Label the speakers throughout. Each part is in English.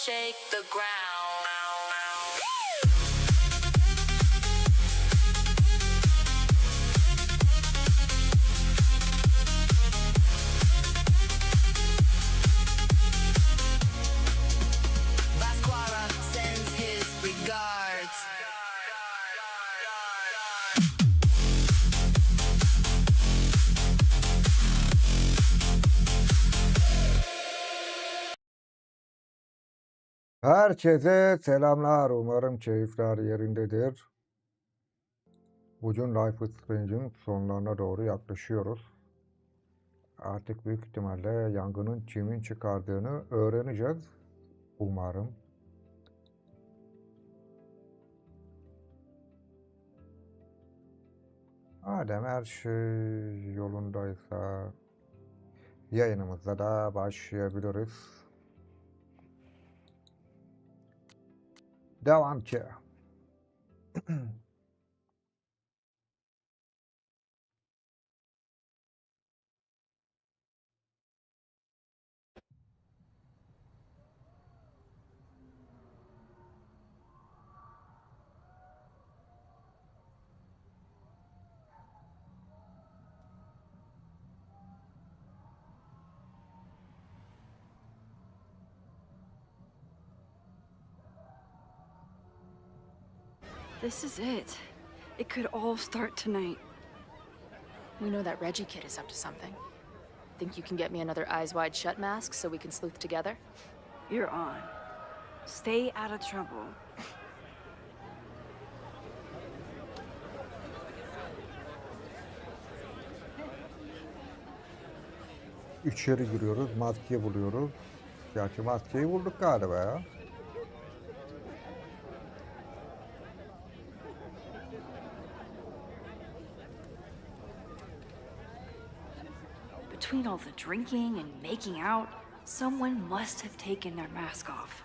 Speaker 1: shake the ground. Vasquara sends his regards.
Speaker 2: Herkese selamlar. Umarım keyifler yerindedir. Bugün Life is Strange'in sonlarına doğru yaklaşıyoruz. Artık büyük ihtimalle yangının kimin çıkardığını öğreneceğiz. Umarım. Madem her şey yolundaysa yayınımıza da başlayabiliriz. Devam ki.
Speaker 3: This is it. It could all start tonight.
Speaker 4: We know that Reggie kid is up to something. Think you can get me another Eyes Wide Shut mask so we can sleuth together?
Speaker 3: You're on. Stay out of trouble.
Speaker 2: İçeri giriyoruz, maske buluyoruz. Gerçi maskeyi bulduk galiba ya.
Speaker 3: Between all the drinking and making out, someone must have taken their mask off.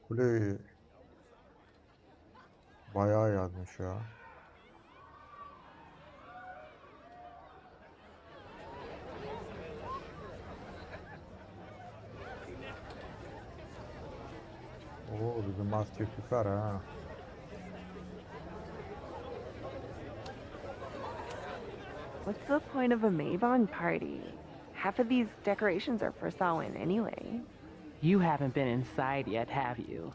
Speaker 2: Kule bayağı yazmış ya. Oo, bizim maske süper ha.
Speaker 5: What's the point of a Mabon party? Half of these decorations are for Samhain anyway.
Speaker 6: You haven't been inside yet, have you?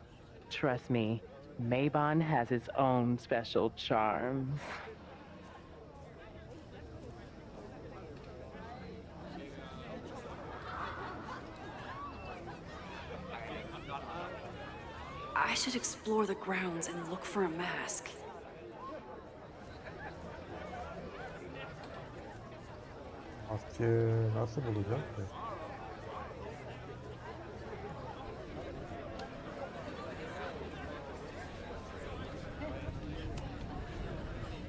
Speaker 6: Trust me, Mabon has its own special charms.
Speaker 3: I should explore the grounds and look for a mask.
Speaker 2: Maske nasıl bulacak ki?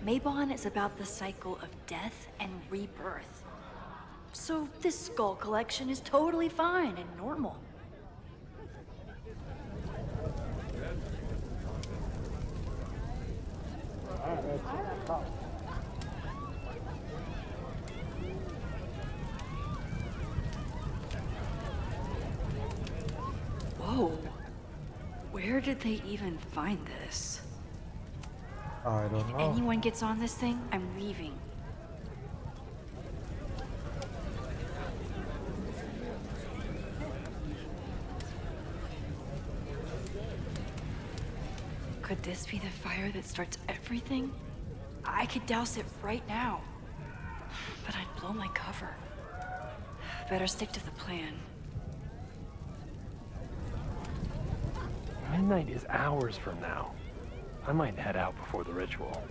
Speaker 3: Mabon is about the cycle of death and rebirth. So this skull collection is totally fine and normal. Whoa. Where did they even find this?
Speaker 2: I don't
Speaker 3: If
Speaker 2: know.
Speaker 3: anyone gets on this thing, I'm leaving. Could this be the fire that starts everything? I could douse it right now. But I'd blow my cover. Better stick to the plan.
Speaker 7: Midnight is hours from now. I might head out before the ritual.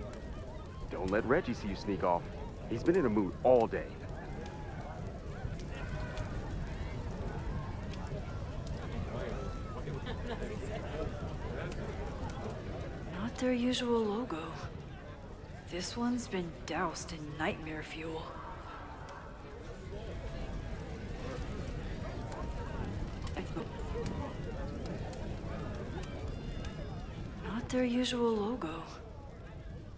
Speaker 8: Don't let Reggie see you sneak off. He's been in a mood all day.
Speaker 3: Not their usual logo. This one's been doused in nightmare fuel. Not their usual logo.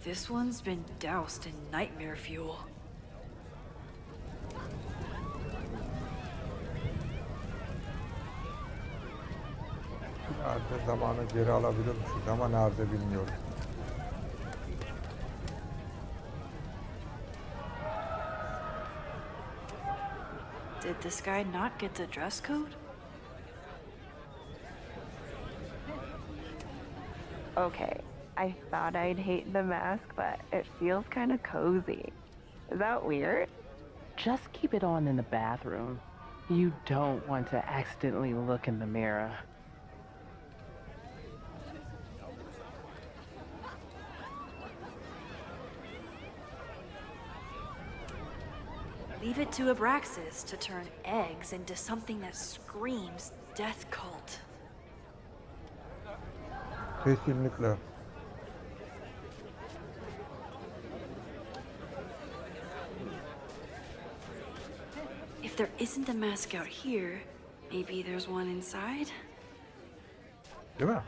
Speaker 3: This one's been doused in nightmare fuel.
Speaker 2: Nerede zamanı geri alabilirmişiz ama nerede bilmiyorum.
Speaker 3: Did this guy not get the dress code?
Speaker 5: Okay, I thought I'd hate the mask, but it feels kind of cozy. Is that weird?
Speaker 6: Just keep it on in the bathroom. You don't want to accidentally look in the mirror.
Speaker 3: Leave it to Abraxas to turn eggs into something that screams death cult.
Speaker 2: Kesinlikle.
Speaker 3: If there isn't a mask out here, maybe there's one inside?
Speaker 2: Değil mi?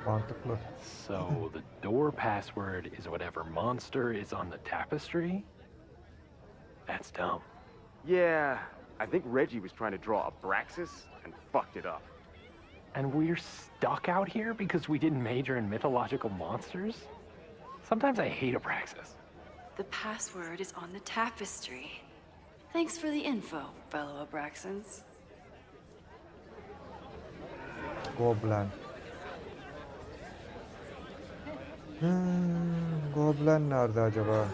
Speaker 2: Mantıklı.
Speaker 7: So the door password is whatever monster is on the tapestry? That's dumb.
Speaker 8: Yeah, I think Reggie was trying to draw Abraxas and fucked it up.
Speaker 7: And we're stuck out here because we didn't major in mythological monsters? Sometimes I hate Abraxas.
Speaker 3: The password is on the tapestry. Thanks for the info, fellow Abraxans.
Speaker 2: Goblin. Goblin nerede acaba?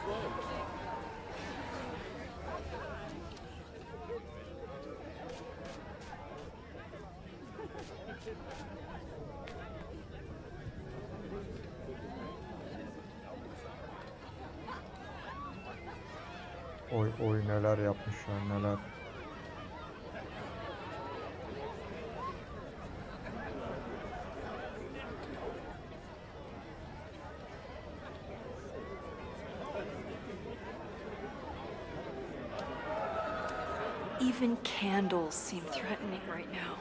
Speaker 2: Oy oy neler yapmışlar neler.
Speaker 3: Even candles seem threatening right now.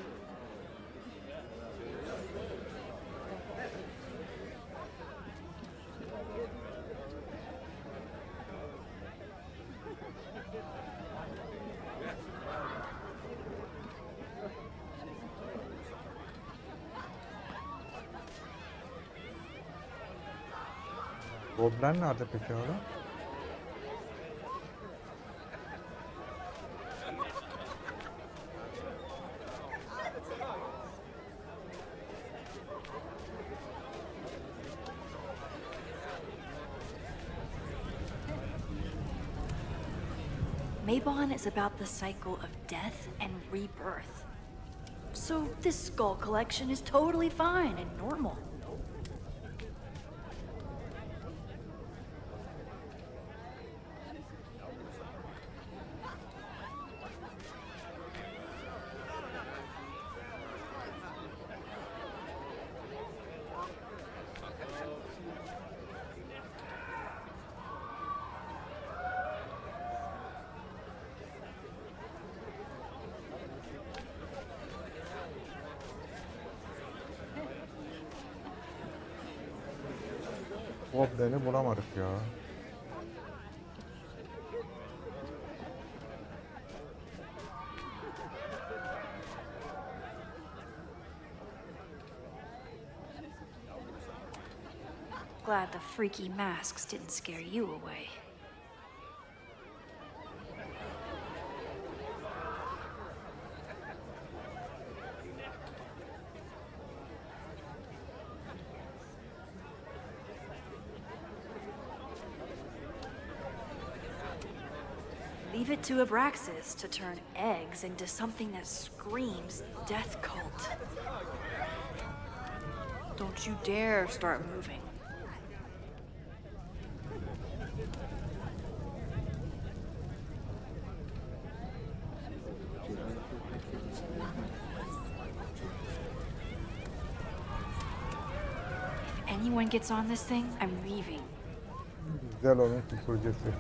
Speaker 2: Goblin nerede peki hala?
Speaker 3: Mabon is about the cycle of death and rebirth. So this skull collection is totally fine and normal.
Speaker 2: Goblin'i bulamadık ya.
Speaker 3: Glad the freaky masks didn't scare you away. Leave it to Abraxas to turn eggs into something that screams death cult. Don't you dare start moving. If anyone gets on this thing, I'm leaving.
Speaker 2: Güzel oyun süpürgesi.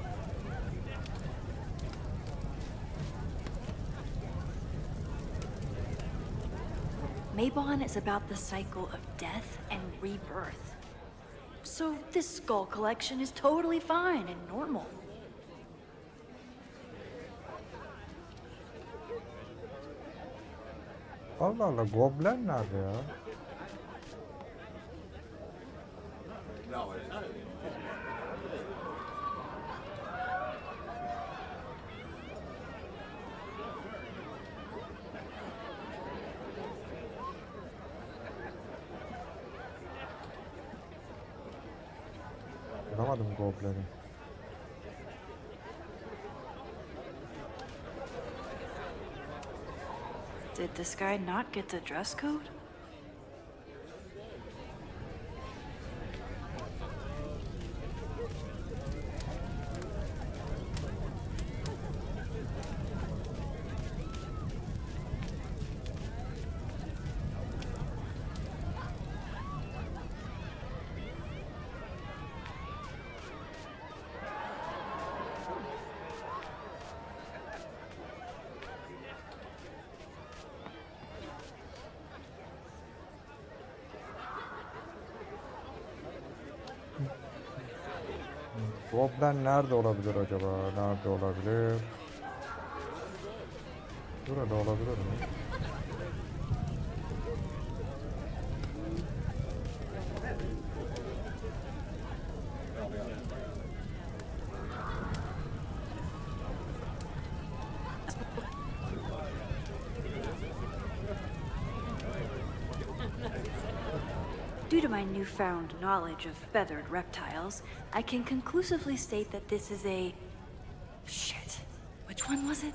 Speaker 3: Mabon is about the cycle of death and rebirth. So this skull collection is totally fine and normal.
Speaker 2: Allah Allah, Goblen nerede ya? Bulamadım Goblen'i.
Speaker 3: Did this guy not get the dress code?
Speaker 2: Goblen nerede olabilir acaba? Nerede olabilir? Burada olabilir mi?
Speaker 3: Due to my newfound knowledge of feathered reptiles, I can conclusively state that this is a... Shit. Which one was it?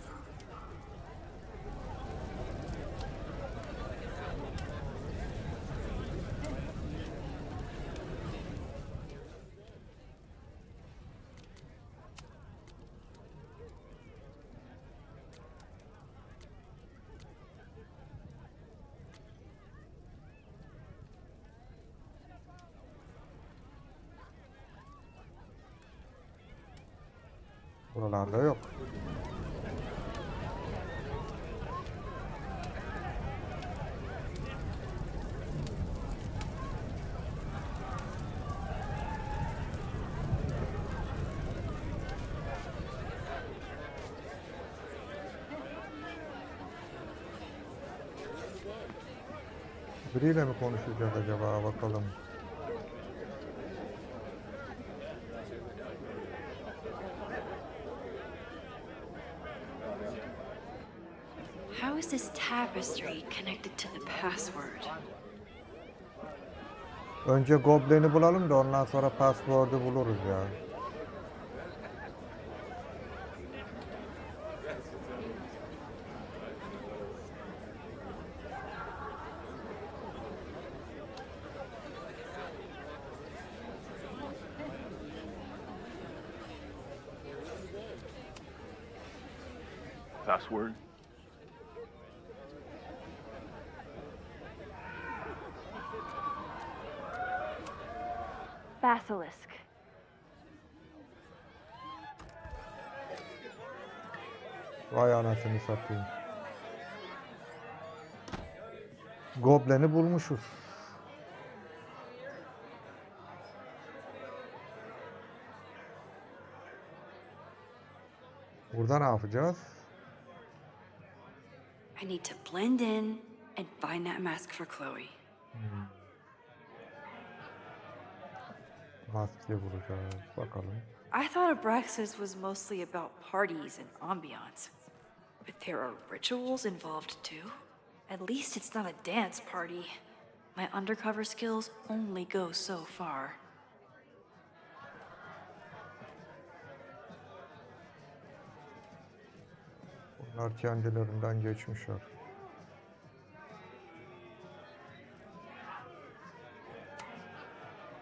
Speaker 2: Buralarda yok. Biriyle mi konuşacak acaba, bakalım.
Speaker 3: How is this tapestry connected to the password?
Speaker 2: Önce Goblen'i bulalım da ondan sonra password'u buluruz ya.
Speaker 7: Password?
Speaker 5: Basilisk.
Speaker 2: Vay anasını satayım. Goblen'i bulmuşuz. Burada ne yapacağız?
Speaker 3: I need to blend in and find that mask for Chloe.
Speaker 2: Maske bulacağız. Bakalım.
Speaker 3: I thought Abraxas was mostly about parties and ambiance. But there are rituals involved too. At least it's not a dance party. My undercover skills only go so far.
Speaker 2: Bunlar kendilerinden geçmişler.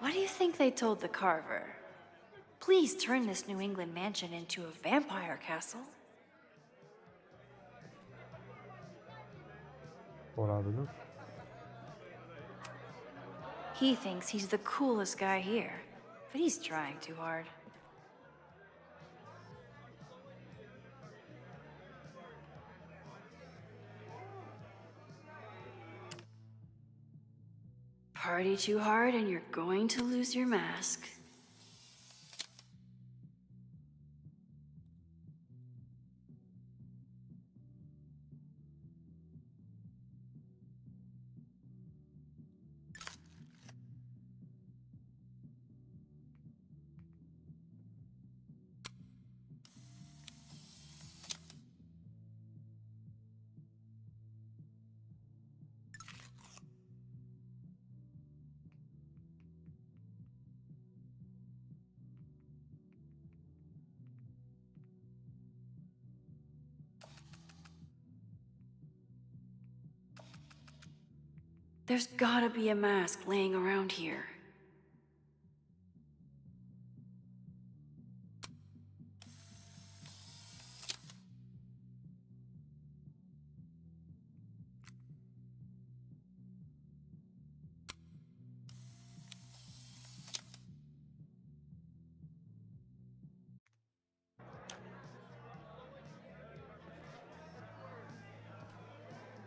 Speaker 3: What do you think they told the carver? Please turn this New England mansion into a vampire castle.
Speaker 2: Olabilir.
Speaker 3: He thinks he's the coolest guy here, but he's trying too hard. Party too hard and you're going to lose your mask. There's gotta be a mask laying around here.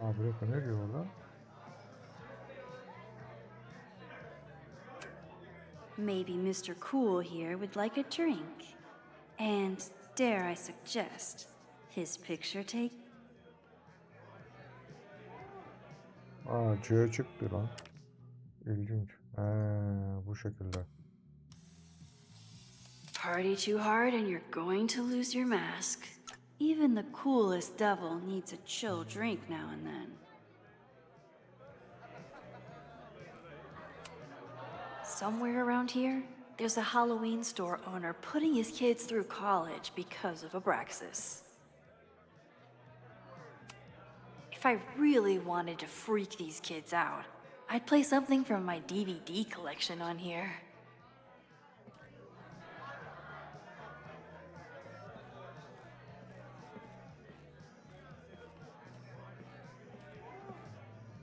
Speaker 2: Abi ne diyor orada?
Speaker 3: Maybe Mr. Cool here would like a drink. And dare I suggest, his picture take?
Speaker 2: Aa, C çıktı lan. İlginç. Bu şekilde.
Speaker 3: Party too hard and you're going to lose your mask. Even the coolest devil needs a chill drink now and then. Somewhere around here, there's a Halloween store owner putting his kids through college because of Abraxas. If I really wanted to freak these kids out, I'd play something from my DVD collection on here.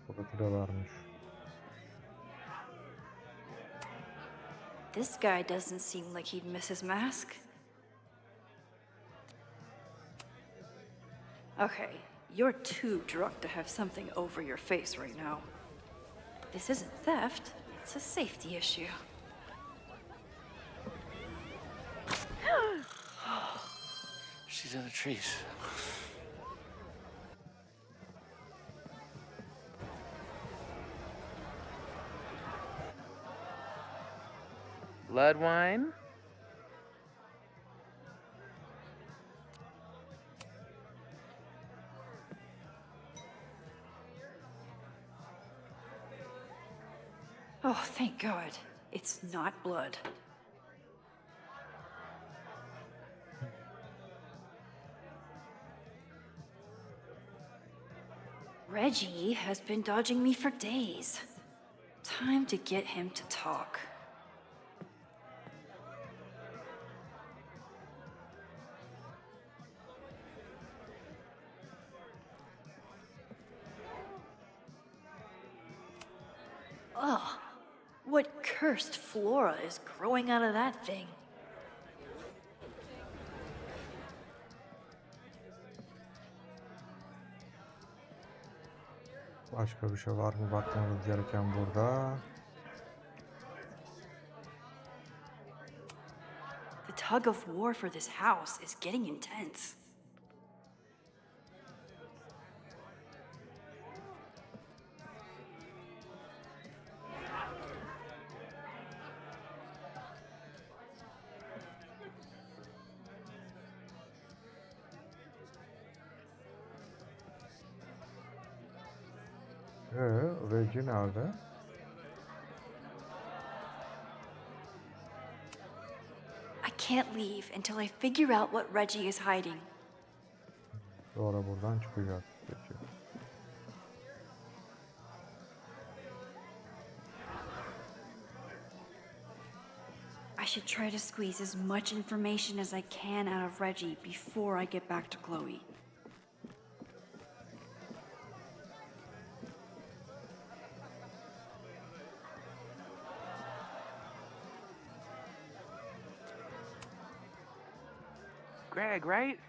Speaker 2: Burası da varmış.
Speaker 3: This guy doesn't seem like he'd miss his mask. Okay, you're too drunk to have something over your face right now. This isn't theft, it's a safety issue.
Speaker 9: She's in the trees. Blood wine?
Speaker 3: Oh, thank God. It's not blood. Reggie has been dodging me for days. Time to get him to talk. Ugh, what cursed flora is growing out of that thing?
Speaker 2: Başka bir şey var mı bakmamız gereken burada?
Speaker 3: The tug of war for this house is getting intense.
Speaker 2: Reggie nerede?
Speaker 3: I can't leave until I figure out what Reggie is hiding.
Speaker 2: Sonra buradan çıkacağız. Peki.
Speaker 3: I should try to squeeze as much information as I can out of Reggie before I get back to Chloe.
Speaker 6: Greg, right?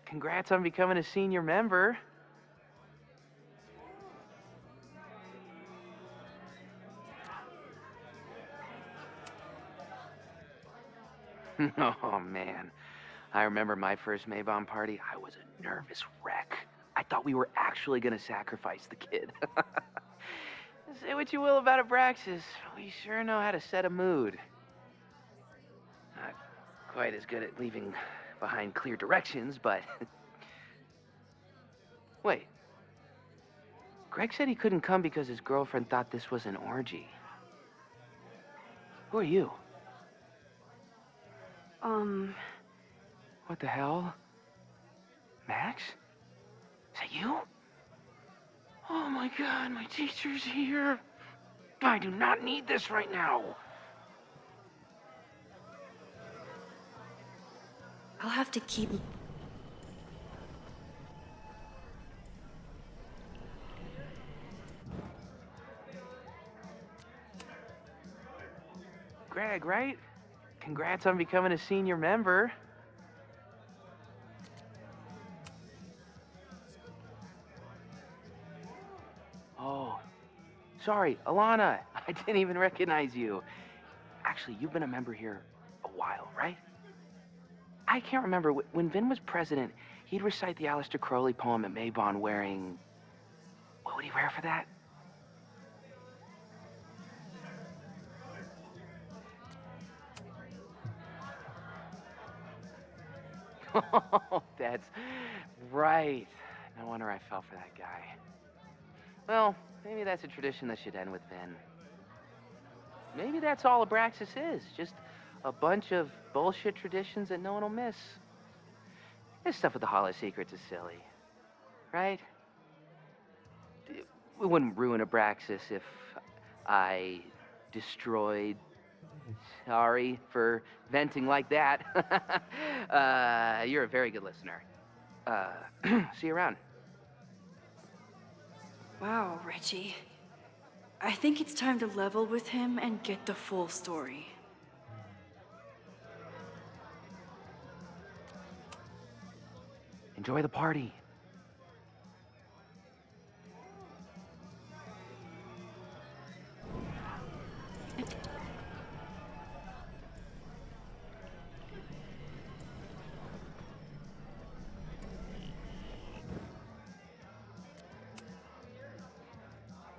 Speaker 6: Congrats on becoming a senior member. Oh, man. I remember my first Maybon party. I was a nervous wreck. I thought we were actually gonna sacrifice the kid. Say what you will about Abraxas, we sure know how to set a mood. Not quite as good at leaving behind clear directions, but... Wait. Greg said he couldn't come because his girlfriend thought this was an orgy. Who are you? What the hell? Max? Is that you? Oh my god, my teacher's here. I do not need this right now.
Speaker 3: I'll have to keep...
Speaker 6: Greg, right? Congrats on becoming a senior member. Oh, sorry, Alana. I didn't even recognize you. Actually, you've been a member here a while, right? I can't remember. When Vin was president, he'd recite the Aleister Crowley poem at Maybon wearing... What would he wear for that? Oh, that's right. No wonder I fell for that guy. Well, maybe that's a tradition that should end with Vin. Maybe that's all Abraxas is. Just a bunch of bullshit traditions that no one will miss. This stuff with the Hollow Secrets is silly. Right? We wouldn't ruin Abraxas if I destroyed... Sorry for venting like that. You're a very good listener. See you around.
Speaker 3: Wow, Reggie. I think it's time to level with him and get the full story.
Speaker 6: Enjoy the party.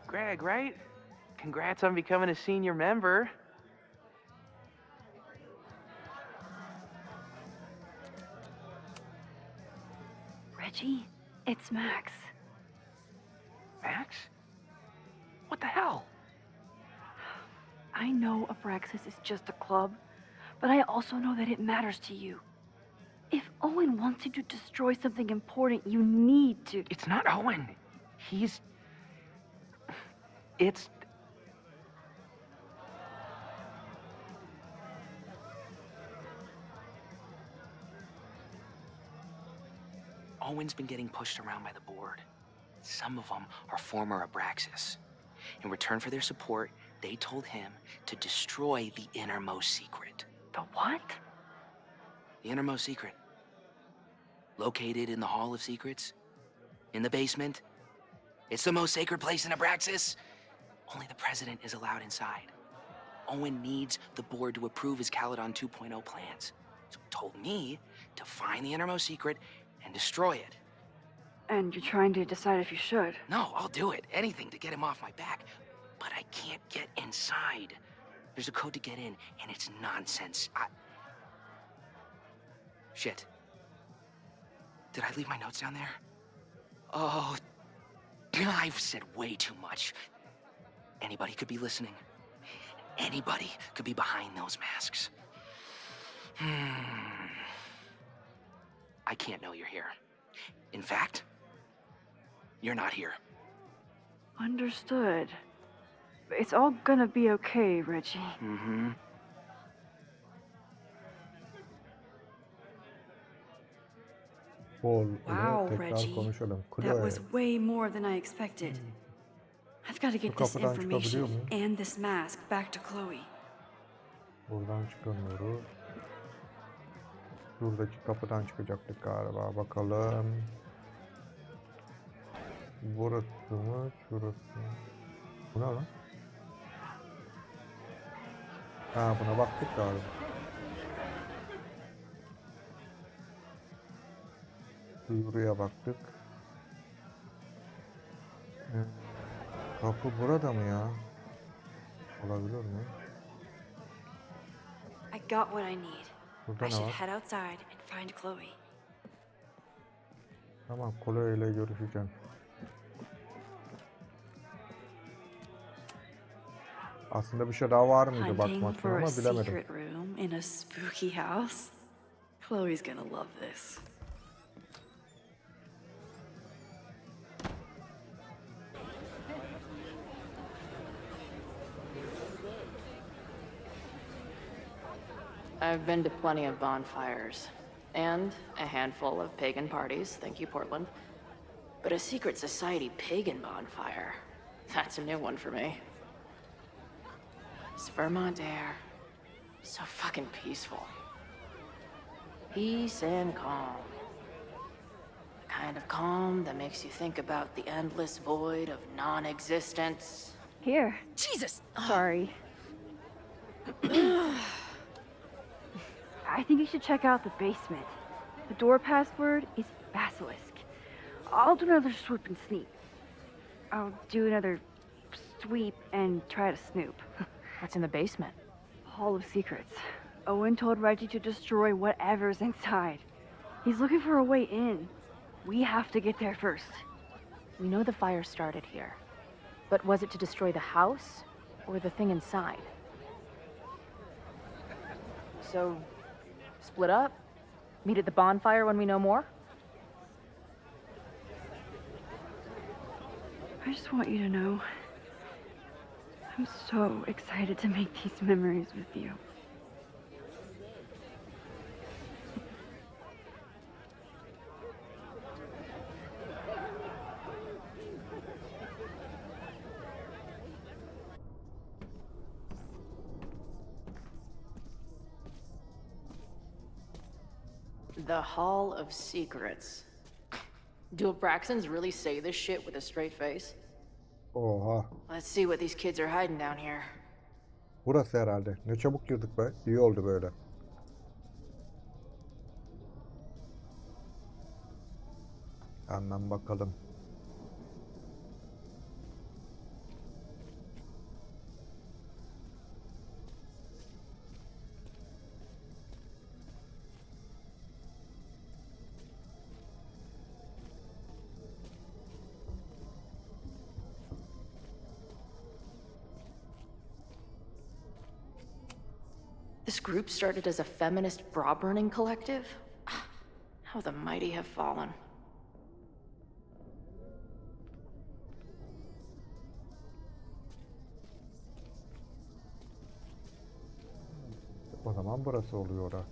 Speaker 6: Greg, right? Congrats on becoming a senior member.
Speaker 3: Reggie, it's Max.
Speaker 6: Max? What the hell?
Speaker 3: I know Abraxas is just a club, but I also know that it matters to you. If Owen wants you to destroy something important, you need to...
Speaker 6: It's not Owen. It's... Owen's been getting pushed around by the board. Some of them are former Abraxas. In return for their support, they told him to destroy the innermost secret.
Speaker 3: The what?
Speaker 6: The innermost secret. Located in the Hall of Secrets. In the basement. It's the most sacred place in Abraxas. Only the president is allowed inside. Owen needs the board to approve his Caledon 2.0 plans. So he told me to find the innermost secret and destroy it.
Speaker 3: And you're trying to decide if you should.
Speaker 6: No, I'll do it. Anything to get him off my back. But I can't get inside. There's a code to get in, and it's nonsense. Shit. Did I leave my notes down there? Oh, I've said way too much. Anybody could be listening. Anybody could be behind those masks. I can't know you're here. In fact, you're not here.
Speaker 3: Understood. It's all gonna be okay, Reggie.
Speaker 6: Mm-hmm.
Speaker 2: Bol
Speaker 3: Wow,
Speaker 2: ile tekrar
Speaker 3: Reggie.
Speaker 2: konuşalım.
Speaker 3: That
Speaker 2: Chloe,
Speaker 3: was way more than I expected. I've got to get
Speaker 2: Bu
Speaker 3: this
Speaker 2: kapıdan çıkabiliyor
Speaker 3: information
Speaker 2: muyum?
Speaker 3: and this mask back to Chloe.
Speaker 2: Buradan çıkamıyoruz. Şuradaki kapıdan çıkacaktık galiba. Bakalım. Burası mı? Şurası mı? Bu ne lan? Ha, buna baktık galiba. Buraya baktık. Kapı burada mı ya? Olabilir mi?
Speaker 3: I got what I need.
Speaker 2: Burada
Speaker 3: I
Speaker 2: ne
Speaker 3: should
Speaker 2: var?
Speaker 3: head outside and find Chloe.
Speaker 2: Tamam, Chloe ile görüşeceğim. Aslında bir şey daha var mıydı
Speaker 3: Hunting
Speaker 2: bakmak için
Speaker 3: for a
Speaker 2: ama bilemedim.
Speaker 3: secret room in a spooky house. Chloe's gonna love this.
Speaker 4: I've been to plenty of bonfires, and a handful of pagan parties, thank you, Portland. But a secret society pagan bonfire, that's a new one for me. It's Vermont air, so fucking peaceful. Peace and calm. The kind of calm that makes you think about the endless void of non-existence.
Speaker 5: Here.
Speaker 4: Jesus!
Speaker 5: Sorry. I think you should check out the basement. The door password is basilisk. I'll do another swoop and sneak. I'll do another sweep and try to snoop.
Speaker 4: What's in the basement?
Speaker 5: Hall of Secrets. Owen told Reggie to destroy whatever's inside. He's looking for a way in. We have to get there first.
Speaker 4: We know the fire started here. But was it to destroy the house or the thing inside? So, split up? Meet at the bonfire when we know more?
Speaker 5: I just want you to know, I'm so excited to make these memories with you.
Speaker 4: The Hall of Secrets. Do Abraxans really say this shit with a straight face?
Speaker 2: Oha.
Speaker 4: Let's see what these kids are hiding down here.
Speaker 2: Burası herhalde. Ne çabuk girdik be. İyi oldu böyle. Hemen bakalım.
Speaker 4: This group started as a feminist bra-burning collective? How the mighty have fallen.
Speaker 2: O zaman burası oluyor ha.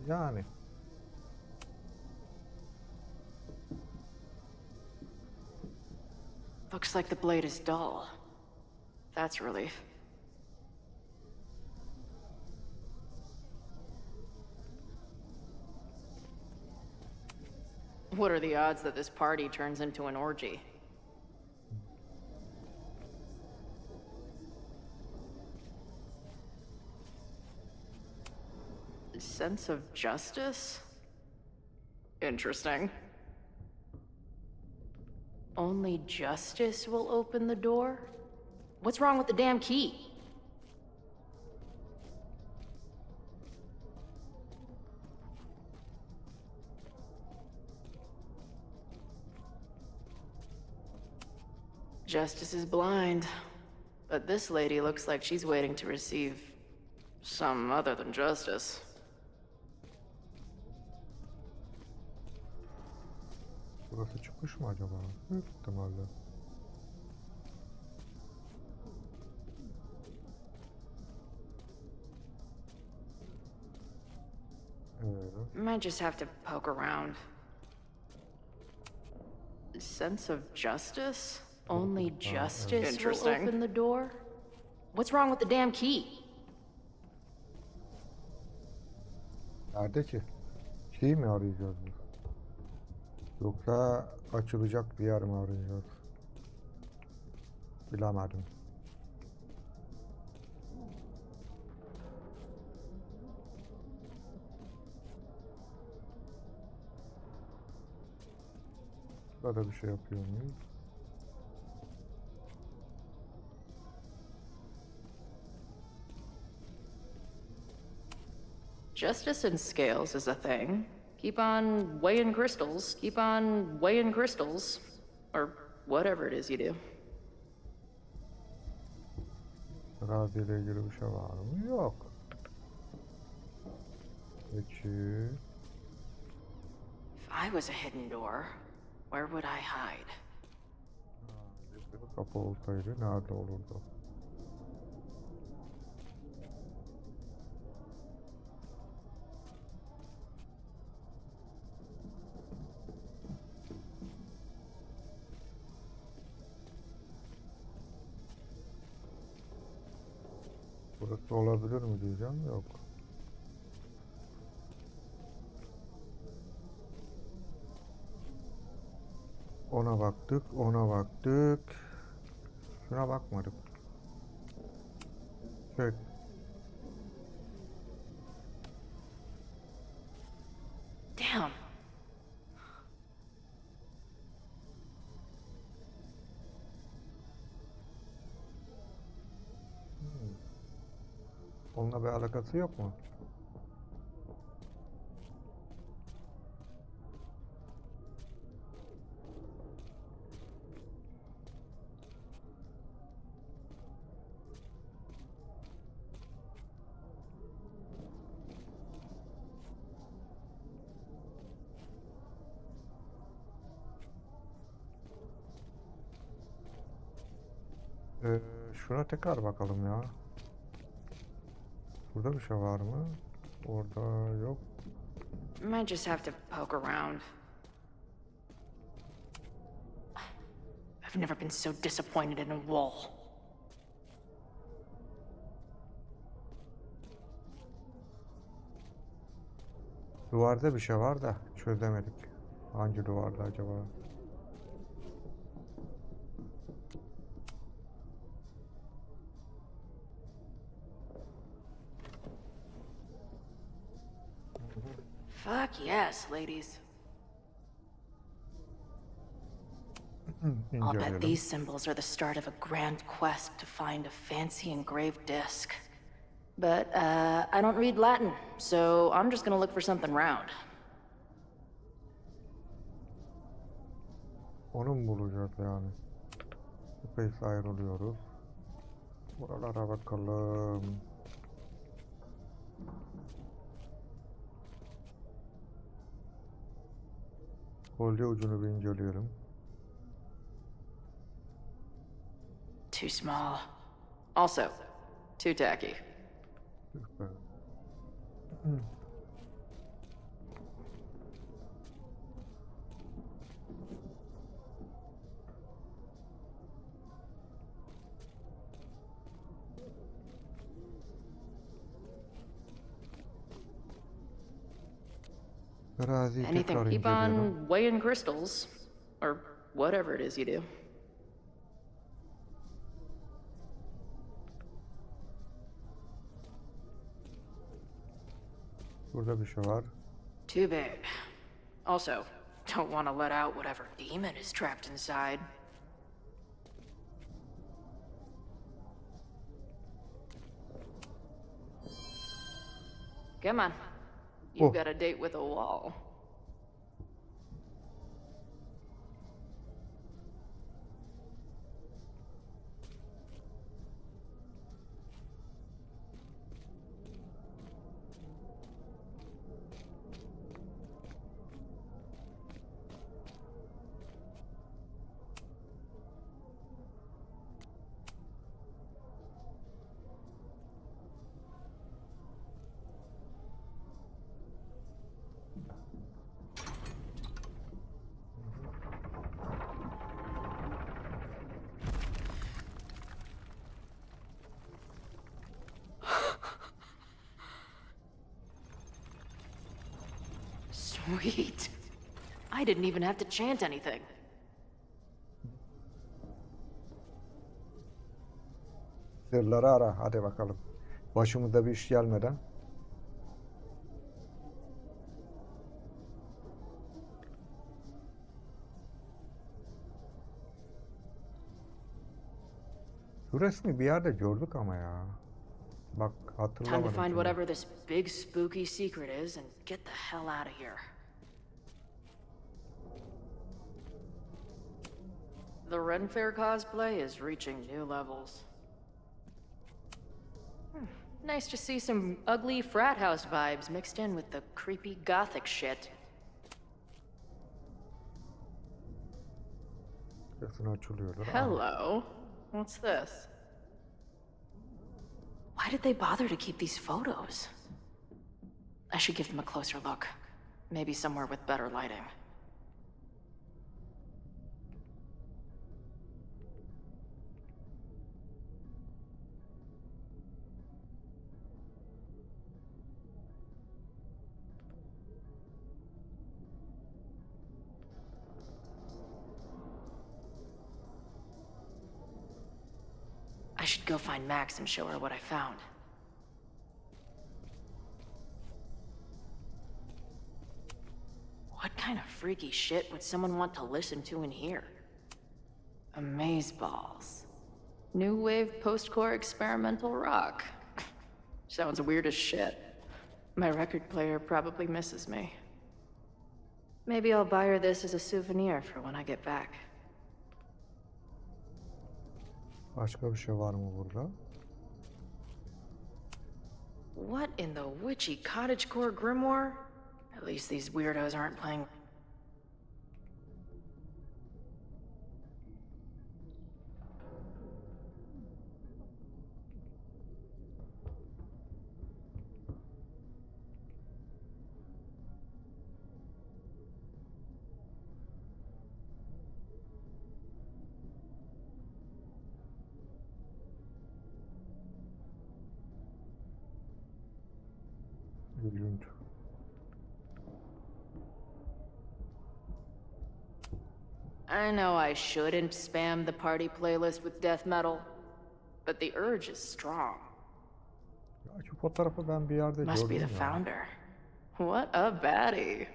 Speaker 2: Yani.
Speaker 4: Looks like the blade is dull. That's a relief. What are the odds that this party turns into an orgy? Sense of justice? Interesting. Only justice will open the door? What's wrong with the damn key? Justice is blind, but this lady looks like she's waiting to receive some other than justice.
Speaker 2: Burası çıkış mı acaba? Büyük ihtimalle. Evet.
Speaker 4: Might just have to poke around. Sense of justice? Only justice will open the door? What's wrong with the damn key?
Speaker 2: Nerede ki? Şey mi arayacağız biz? Yoksa açılacak bir yer mi arayacağız? Bilemedim. Burada bir şey yapıyor muyuz?
Speaker 4: Justice in scales is a thing. Keep on weighing crystals. Keep on weighing crystals. Or whatever it is you do.
Speaker 2: Teraziyle ilgili bir şey var mı? Yok. Peki.
Speaker 4: If I was a hidden door, where would I hide?
Speaker 2: Gizli bir kapı olsaydı nerede olurdu? Burası olabilir mi diyeceğim, yok. Ona baktık, ona baktık. Şuna bakmadık. Şey.
Speaker 4: Damn.
Speaker 2: Onunla bir alakası yok mu? Şuna tekrar bakalım ya. Burada bir şey var mı? Orada yok.
Speaker 4: Might just have to poke around. I've never been so disappointed in a wall.
Speaker 2: Duvarda bir şey var da çözemedik. Hangi duvarda acaba?
Speaker 4: Fuck yes, ladies. I'll bet
Speaker 2: İnceleyelim.
Speaker 4: these symbols are the start of a grand quest to find a fancy engraved disc. But, I don't read Latin, so I'm just gonna look for something round.
Speaker 2: Onu mu bulacağız yani? Space ayrılıyoruz. Buralara bakalım. Kolye ucunu bir inceleyelim.
Speaker 4: Too small. Also, too tacky.
Speaker 2: Süper. Teraziyi tekrar
Speaker 4: Anything, keep
Speaker 2: inceleyelim.
Speaker 4: on weighing crystals. Or whatever it is you do.
Speaker 2: Burada bir şey var.
Speaker 4: Too big. Also, don't want to let out whatever demon is trapped inside. Come on. You've got a date with a wall. Sweet. I didn't even have to chant anything.
Speaker 2: Sırları ara. Hadi bakalım. Başımıza bir iş gelmeden. Şu resmi bir yerde gördük ama ya. Bak
Speaker 4: Time to
Speaker 2: hatırlamadım.
Speaker 4: find
Speaker 2: şimdi.
Speaker 4: whatever this big spooky secret is and get the hell out of here. The Ren Fair cosplay is reaching new levels. Nice to see some ugly frat house vibes mixed in with the creepy gothic shit.
Speaker 2: Resmi açılıyordur. Aa,
Speaker 4: Hello. What's this? Why did they bother to keep these photos? I should give them a closer look. Maybe somewhere with better lighting. I should go find Max and show her what I found. What kind of freaky shit would someone want to listen to in here? Amazeballs. New wave post-core experimental rock. Sounds weird as shit. My record player probably misses me. Maybe I'll buy her this as a souvenir for when I get back.
Speaker 2: Başka bir şey var mı burada?
Speaker 4: What in the witchy cottagecore grimoire? At least these weirdos aren't playing.
Speaker 2: İlginç.
Speaker 4: I know I shouldn't spam the party playlist with death metal, but the urge is strong.
Speaker 2: Ya şu fotoğrafı ben bir yerde
Speaker 4: Must be
Speaker 2: gördüm
Speaker 4: the
Speaker 2: ya.
Speaker 4: founder. What a baddie.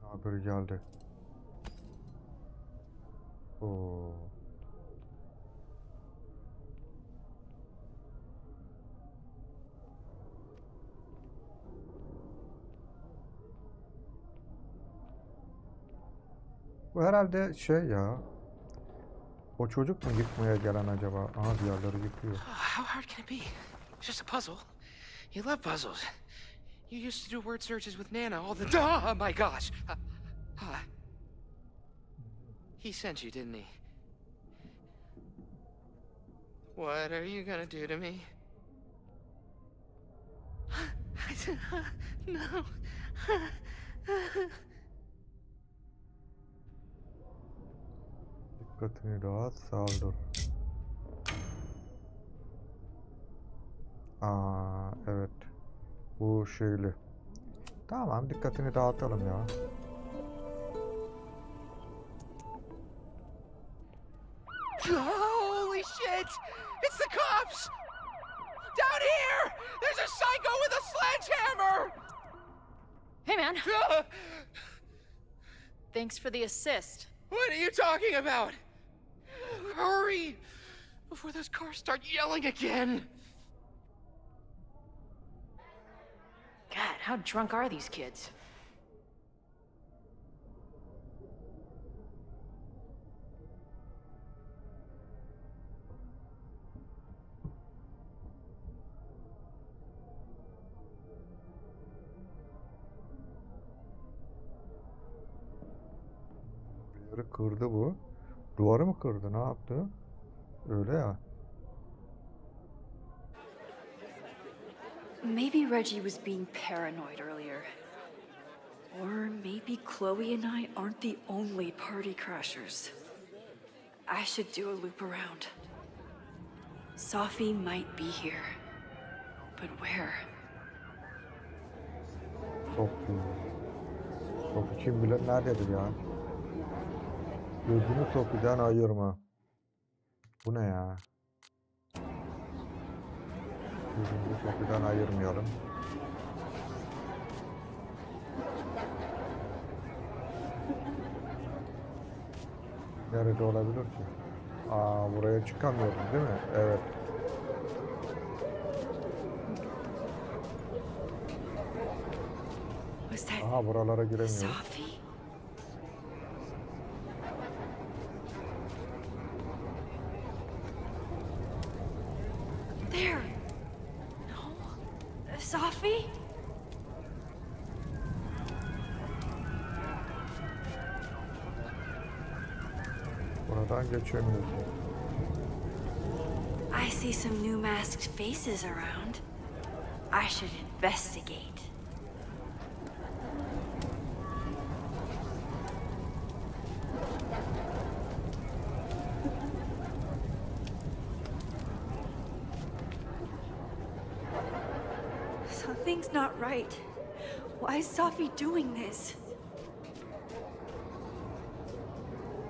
Speaker 2: Haberi geldi. Oo. Bu herhalde şey ya. O çocuk mu yıkmaya gelen acaba? Aha diğerleri yıkıyor.
Speaker 6: How hard can it be? It's just a puzzle. You love puzzles. You used to do word searches with Nana all the time. Oh my gosh. He sent you, didn't he? What are you gonna do to me? No.
Speaker 2: Dikkatini dağıt, saldır. Aa, evet. Bu şeyli. Tamam, dikkatini dağıtalım ya.
Speaker 6: Holy shit! It's the cops! Down here! There's a psycho with a sledgehammer!
Speaker 4: Hey, man. Thanks for the assist.
Speaker 6: What are you talking about? Hurry! Before those cars start yelling again!
Speaker 4: God, how drunk are these kids?
Speaker 2: Bir yeri kırdı bu. Duvarı mı kırdı? Ne yaptı? Öyle ya.
Speaker 3: Maybe Reggie was being paranoid earlier. Or maybe Chloe and I aren't the only party crashers. I should do a loop around. Sophie might be here. But where?
Speaker 2: Sophie. Sophie kim bilir nerededir ya? Gözünü Sophie'den ayırma. Bu ne ya? Gözünü Sophie'den ayırmayalım. Nerede olabilir ki? Aa, buraya çıkamıyoruz değil mi? Evet.
Speaker 3: Was that
Speaker 2: Aha, buralara giremiyoruz.
Speaker 3: Sophie? There. No. Sophie?
Speaker 2: Buradan geçemiyoruz.
Speaker 3: I see some new masked faces around. I should investigate. Something's not right. Why is Sophie doing this?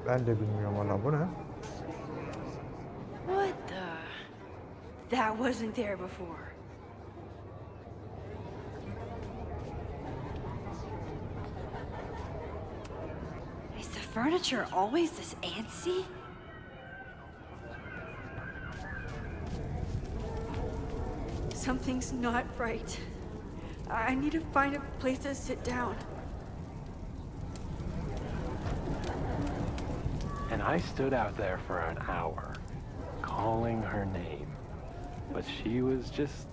Speaker 2: Ben de bilmiyorum valla, bu ne?
Speaker 3: What the? That wasn't there before. Is the furniture always this antsy? Something's not right. I need to find a place to sit down.
Speaker 7: And I stood out there for an hour, calling her name. But she was just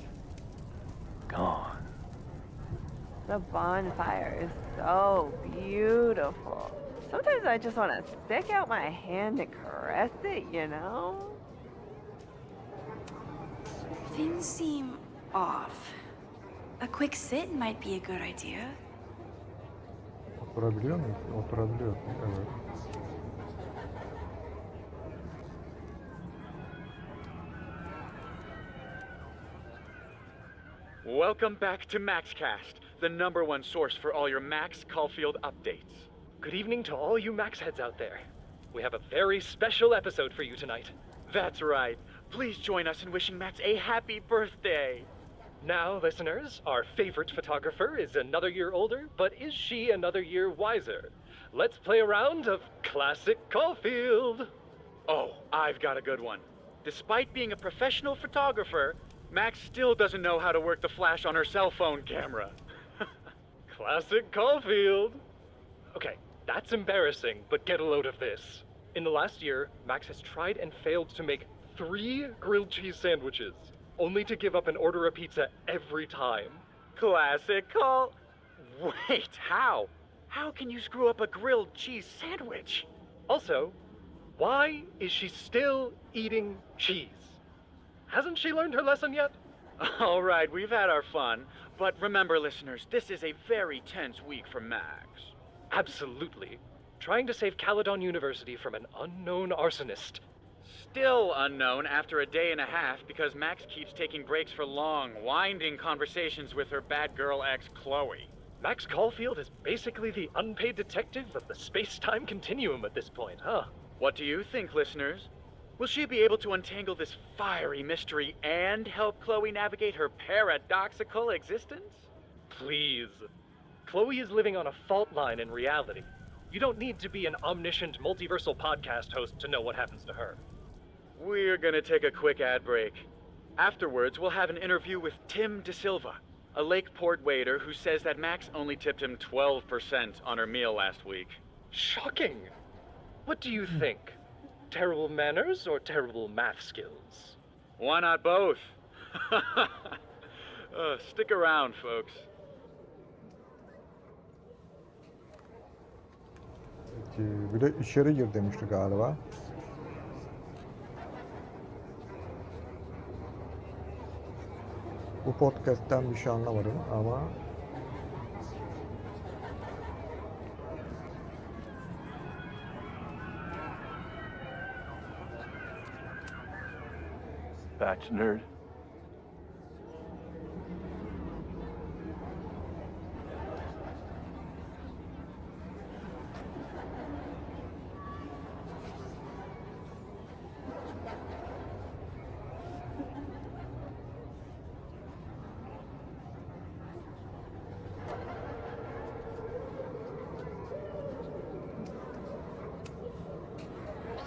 Speaker 7: gone.
Speaker 10: The bonfire is so beautiful. Sometimes I just want to stick out my hand and caress it, you know?
Speaker 3: Things seem off. A quick sit might be a good idea.
Speaker 2: Oturabiliyor muyuz? Oturabiliyorsun, evet.
Speaker 8: Welcome back to MaxCast, the #1 source for all your Max Caulfield updates.
Speaker 11: Good evening to all you Max heads out there. We have a very special episode for you tonight.
Speaker 8: That's right. Please join us in wishing Max a happy birthday.
Speaker 11: Now, listeners, our favorite photographer is another year older, but is she another year wiser? Let's play a round of Classic Caulfield.
Speaker 8: Oh, I've got a good one. Despite being a professional photographer, Max still doesn't know how to work the flash on her cell phone camera.
Speaker 11: Classic Caulfield. Okay, that's embarrassing, but get a load of this. In the last year, Max has tried and failed to make 3 grilled cheese sandwiches, only to give up and order a pizza every time.
Speaker 8: Classic Call. Wait, how? How can you screw up a grilled cheese sandwich?
Speaker 11: Also, why is she still eating cheese? Hasn't she learned her lesson yet?
Speaker 8: All right, we've had our fun, but remember, listeners, this is a very tense week for Max.
Speaker 11: Absolutely. Trying to save Caledon University from an unknown arsonist.
Speaker 8: Still unknown after a day and a half because Max keeps taking breaks for long, winding conversations with her bad girl ex, Chloe.
Speaker 11: Max Caulfield is basically the unpaid detective of the space-time continuum at this point, huh?
Speaker 8: What do you think, listeners? Will she be able to untangle this fiery mystery and help Chloe navigate her paradoxical existence?
Speaker 11: Please. Chloe is living on a fault line in reality. You don't need to be an omniscient multiversal podcast host to know what happens to her.
Speaker 8: We're gonna take a quick ad break. Afterwards, we'll have an interview with Tim DeSilva, a Lakeport waiter who says that Max only tipped him 12% on her meal last week.
Speaker 11: Shocking! What do you think? Terrible manners or terrible math skills?
Speaker 8: Why not both? Stick around, folks.
Speaker 2: Bir de içeri gir demişti galiba. Bu podcast'ten bir şey anlamadım ama
Speaker 7: Batch nerd.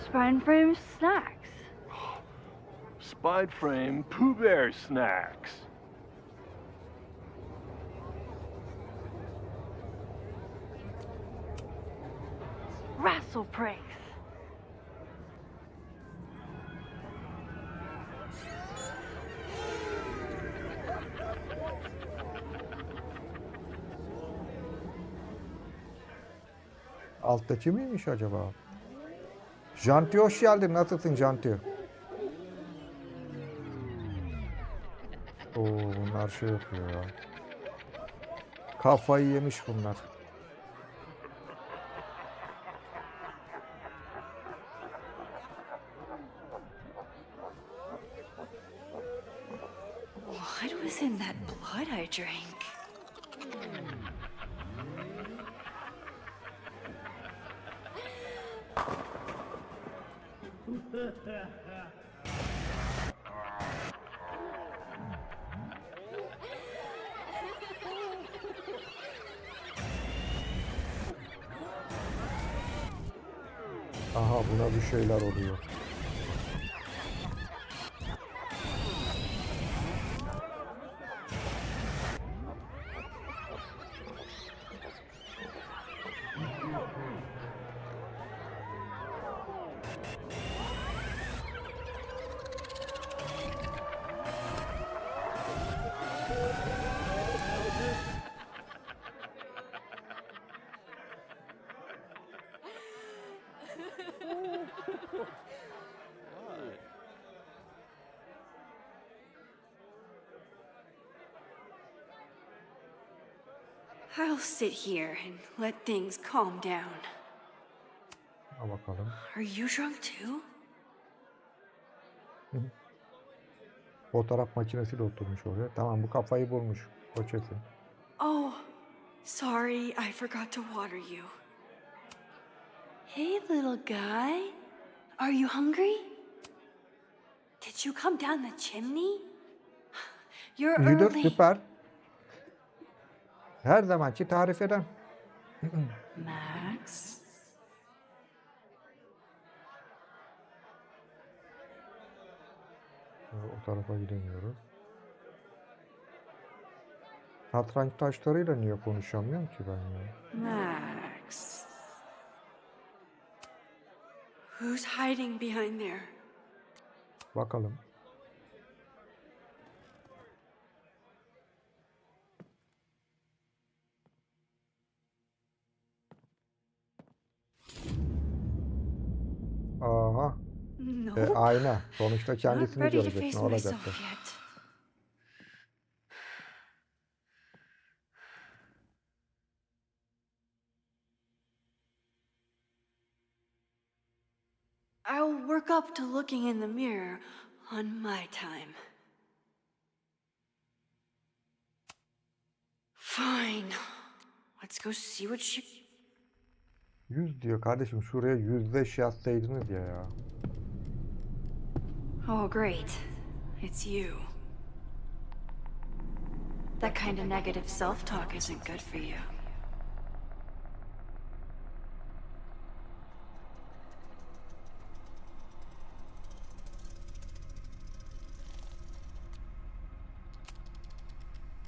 Speaker 5: Spine frame snacks.
Speaker 7: Spide frame Pooh Bear snacks.
Speaker 5: Rassle pranks.
Speaker 2: alttaki miymiş acaba? Janti hoş geldin. Nasılsın Janti? Oo, bunlar şey yapıyor ya. Kafayı yemiş bunlar.
Speaker 3: What was in that blood I drank?
Speaker 2: Aha, buna bir şeyler oluyor.
Speaker 3: I'll sit here and let things calm down.
Speaker 2: Ha bakalım.
Speaker 3: Are you drunk too?
Speaker 2: Fotoğraf makinesi de oturmuş oraya. Tamam, bu kafayı bulmuş. O kesin.
Speaker 3: Oh, sorry, I forgot to water you. Hey, little guy. Are you hungry? Did you come down the chimney? You're
Speaker 2: İyidir,
Speaker 3: early.
Speaker 2: süper. Her zamanki tarif eden.
Speaker 3: Max?
Speaker 2: O tarafa gidemiyoruz. Satranç taşlarıyla niye konuşamıyorum ki ben ya?
Speaker 3: Max. Who's hiding behind there?
Speaker 2: Bakalım. Aha.
Speaker 3: No.
Speaker 2: Ayna. Sonuçta
Speaker 3: Not
Speaker 2: kendisini
Speaker 3: ready to
Speaker 2: görecek.
Speaker 3: face
Speaker 2: Ne olacaktı?
Speaker 3: myself yet. I'll work up to looking in the mirror on my time. Fine. Let's go see what she...
Speaker 2: 100 diyor kardeşim. Şuraya 105 yazsaydınız ya.
Speaker 3: Oh, great. It's you. That kind of negative self-talk isn't good for you.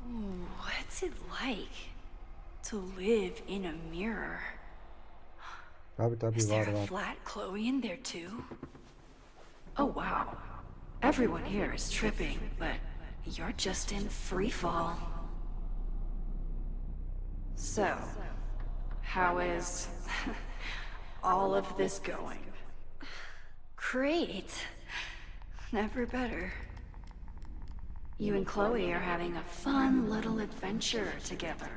Speaker 3: Oh, what's it like to live in a mirror?
Speaker 2: Tabii
Speaker 3: Is
Speaker 2: var
Speaker 3: there a
Speaker 2: var.
Speaker 3: flat Chloe in there too? Oh wow. Everyone here is tripping, but you're just in free fall. So, how is all of this going? Great. Never better. You and Chloe are having a fun little adventure together.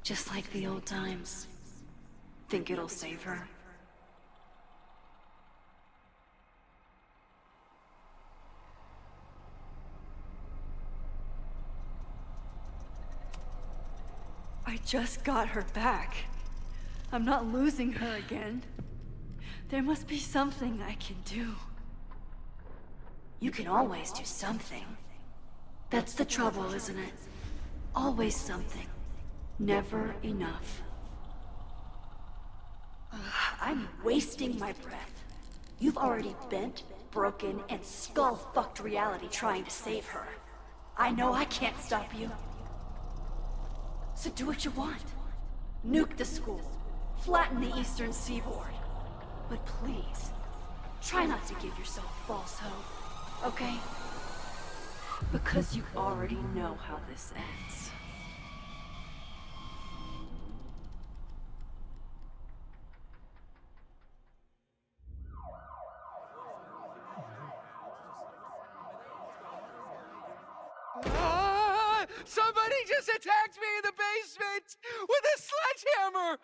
Speaker 3: Just like the old times. Think it'll save her? I just got her back. I'm not losing her again. There must be something I can do. You can always do something. That's the trouble, isn't it? Always something. Never enough. I'm wasting my breath. You've already bent, broken, and skull-fucked reality trying to save her. I know I can't stop you. So do what you want. Nuke the school. Flatten the eastern seaboard. But please, try not to give yourself false hope, okay? Because you already know how this ends.
Speaker 6: Somebody just attacked me in the basement with a sledgehammer!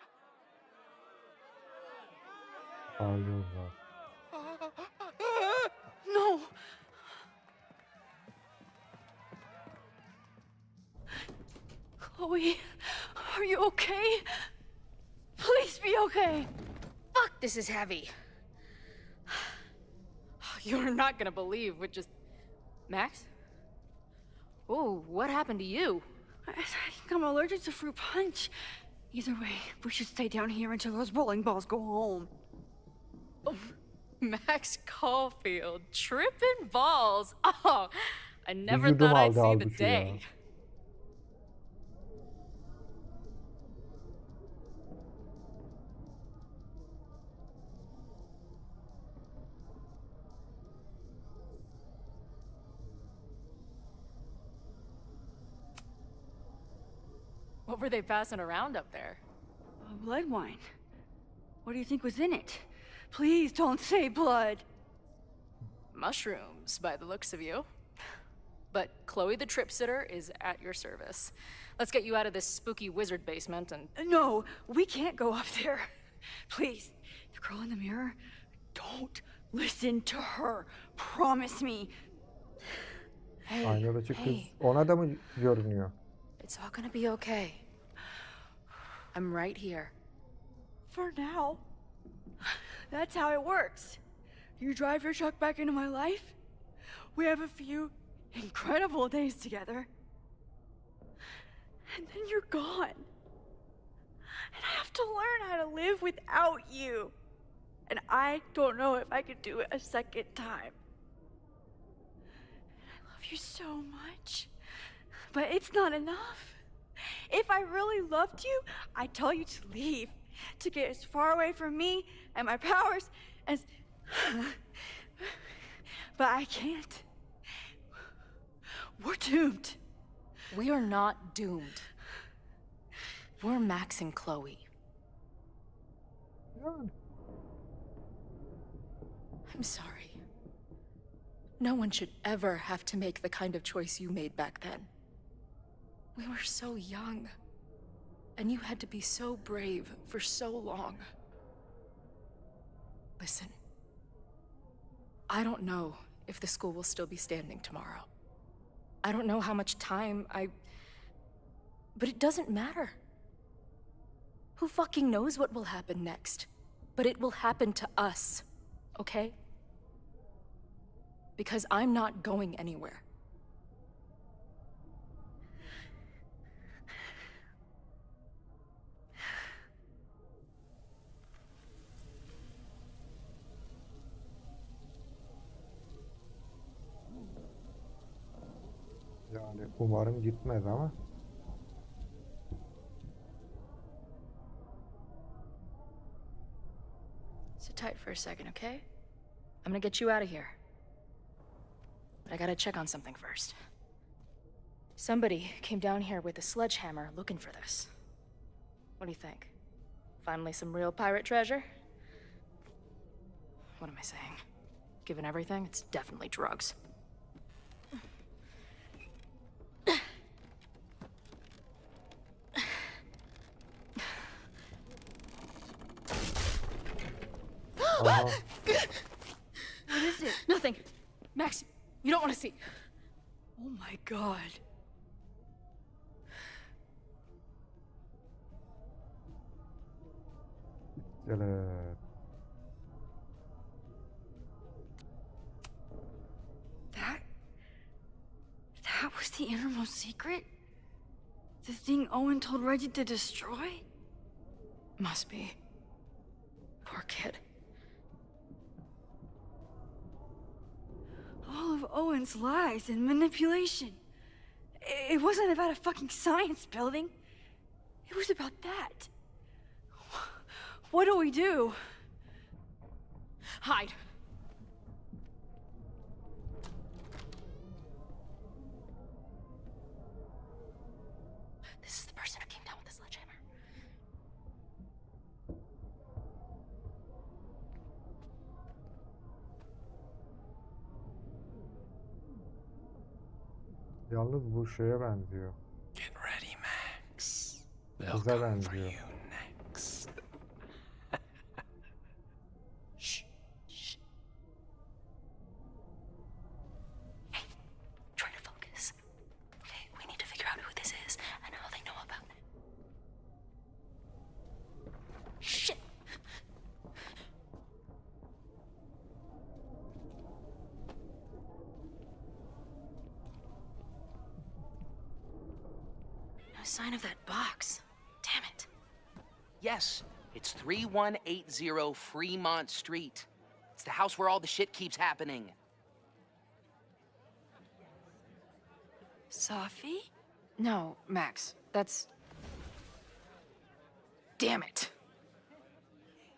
Speaker 2: Ağlıyorlar.
Speaker 3: No! Chloe, are you okay? Please be okay!
Speaker 4: Fuck, this is heavy. You're not gonna believe what just... Max? Oh, what happened to you?
Speaker 5: I think I'm allergic to fruit punch. Either way, we should stay down here until those bowling balls go home.
Speaker 4: Oh, Max Caulfield, tripping balls. Oh, I never
Speaker 2: Vücudum
Speaker 4: thought I'd
Speaker 2: aldı
Speaker 4: see the
Speaker 2: halbuki ya.
Speaker 4: day. What were they passing around up there?
Speaker 5: Blood wine. What do you think was in it? Please don't say blood.
Speaker 4: Mushrooms, by the looks of you. But Chloe the Trip Sitter is at your service. Let's get you out of this spooky wizard basement and...
Speaker 5: No, we can't go up there. Please, the girl in the mirror, don't listen to her. Promise me.
Speaker 4: Hey,
Speaker 2: Aynadaki kız
Speaker 4: hey,
Speaker 2: ona da mı görünüyor?
Speaker 4: it's all gonna be okay. I'm right here.
Speaker 5: For now. That's how it works. You drive your truck back into my life. We have a few incredible days together. And then you're gone. And I have to learn how to live without you. And I don't know if I could do it a second time. I love you so much. But it's not enough. If I really loved you, I'd tell you to leave. To get as far away from me and my powers as... But I can't. We're doomed.
Speaker 4: We are not doomed. We're Max and Chloe.
Speaker 2: Yani.
Speaker 4: I'm sorry. No one should ever have to make the kind of choice you made back then. We were so young. And you had to be so brave for so long. Listen. I don't know if the school will still be standing tomorrow. I don't know how much time But it doesn't matter. Who fucking knows what will happen next? But it will happen to us, okay? Because I'm not going anywhere.
Speaker 2: Yani umarım gitmez ama.
Speaker 4: Sit tight for a second, okay? I'm gonna get you out of here. But I gotta check on something first. Somebody came down here with a sledgehammer looking for this. What do you think? Finally some real pirate treasure? What am I saying? Given everything, it's definitely drugs.
Speaker 2: Aha.
Speaker 3: What is it?
Speaker 4: Nothing. Max, you don't want to see.
Speaker 3: Oh my god.
Speaker 2: Evet.
Speaker 3: That was the innermost secret? The thing Owen told Reggie to destroy?
Speaker 4: Must be. Poor kid.
Speaker 3: All of Owen's lies and manipulation. It wasn't about a fucking science building. It was about that. What do we do?
Speaker 4: Hide. This is the person who came down with the sledgehammer.
Speaker 2: Yalnız bu şeye benziyor.
Speaker 7: Get ready, Max. They'll
Speaker 2: Kıza
Speaker 7: come for
Speaker 2: benziyor.
Speaker 7: you next.
Speaker 4: Shh. Shh. Hey, try to focus. Okay, we need to figure out who this is and how they know about it. Shit. No sign of that box. Damn it.
Speaker 6: Yes, it's 3180 Fremont Street. It's the house where all the shit keeps happening.
Speaker 3: Sophie?
Speaker 4: No, Max, that's... Damn it.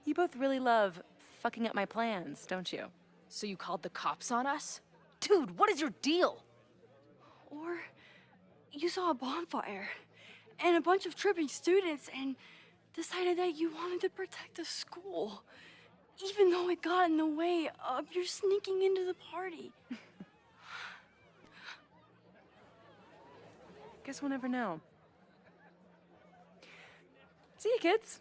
Speaker 12: You both really love fucking up my plans, don't you?
Speaker 4: So you called the cops on us? Dude, what is your deal?
Speaker 3: Or you saw a bonfire and a bunch of tripping students and decided that you wanted to protect the school, even though it got in the way of your sneaking into the party.
Speaker 12: Guess we'll never know. See you, kids.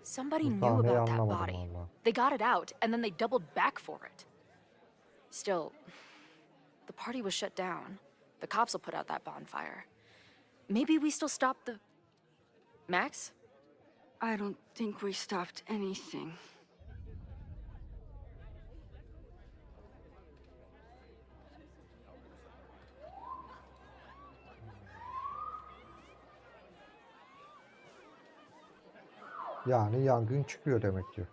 Speaker 4: Somebody
Speaker 2: Bu
Speaker 4: knew
Speaker 2: sahneyi
Speaker 4: about that
Speaker 2: anlamadım
Speaker 4: body.
Speaker 2: valla.
Speaker 4: They got it out, and then they doubled back for it. Still, the party was shut down. The cops will put out that bonfire. Maybe we still stopped the... Max?
Speaker 3: I don't think we stopped anything.
Speaker 2: Yani yangın çıkıyor demek ki.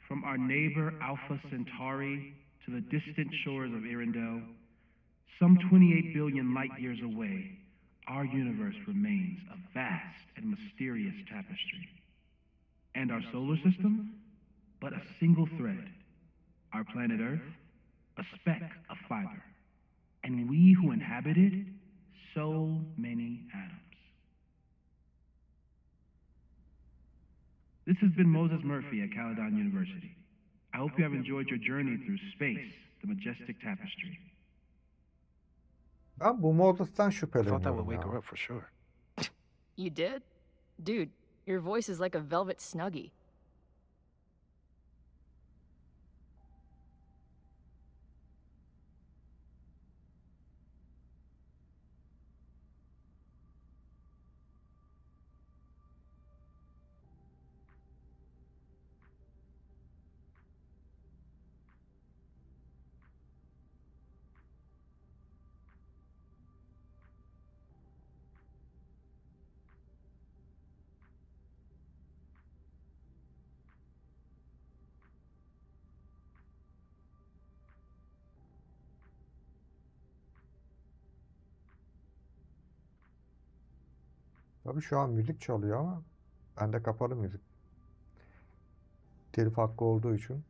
Speaker 13: From our neighbor Alpha Centauri to the distant shores of Earendel, some 28 billion light years away, our universe remains a vast and mysterious tapestry. And our solar system, but a single thread. Our planet Earth, a speck of fiber. And we who inhabit it, so many atoms. This has been Moses Murphy at Caledon University. I hope you have enjoyed your journey through space, the majestic tapestry.
Speaker 2: Ben bu Moses'tan
Speaker 7: I thought that would
Speaker 2: şüpheleniyorum
Speaker 7: wake her
Speaker 2: ya.
Speaker 7: up for sure.
Speaker 4: You did? Dude, your voice is like a velvet snuggie.
Speaker 2: Tabii şu an müzik çalıyor ama bende kapalı müzik. Telif hakkı olduğu için.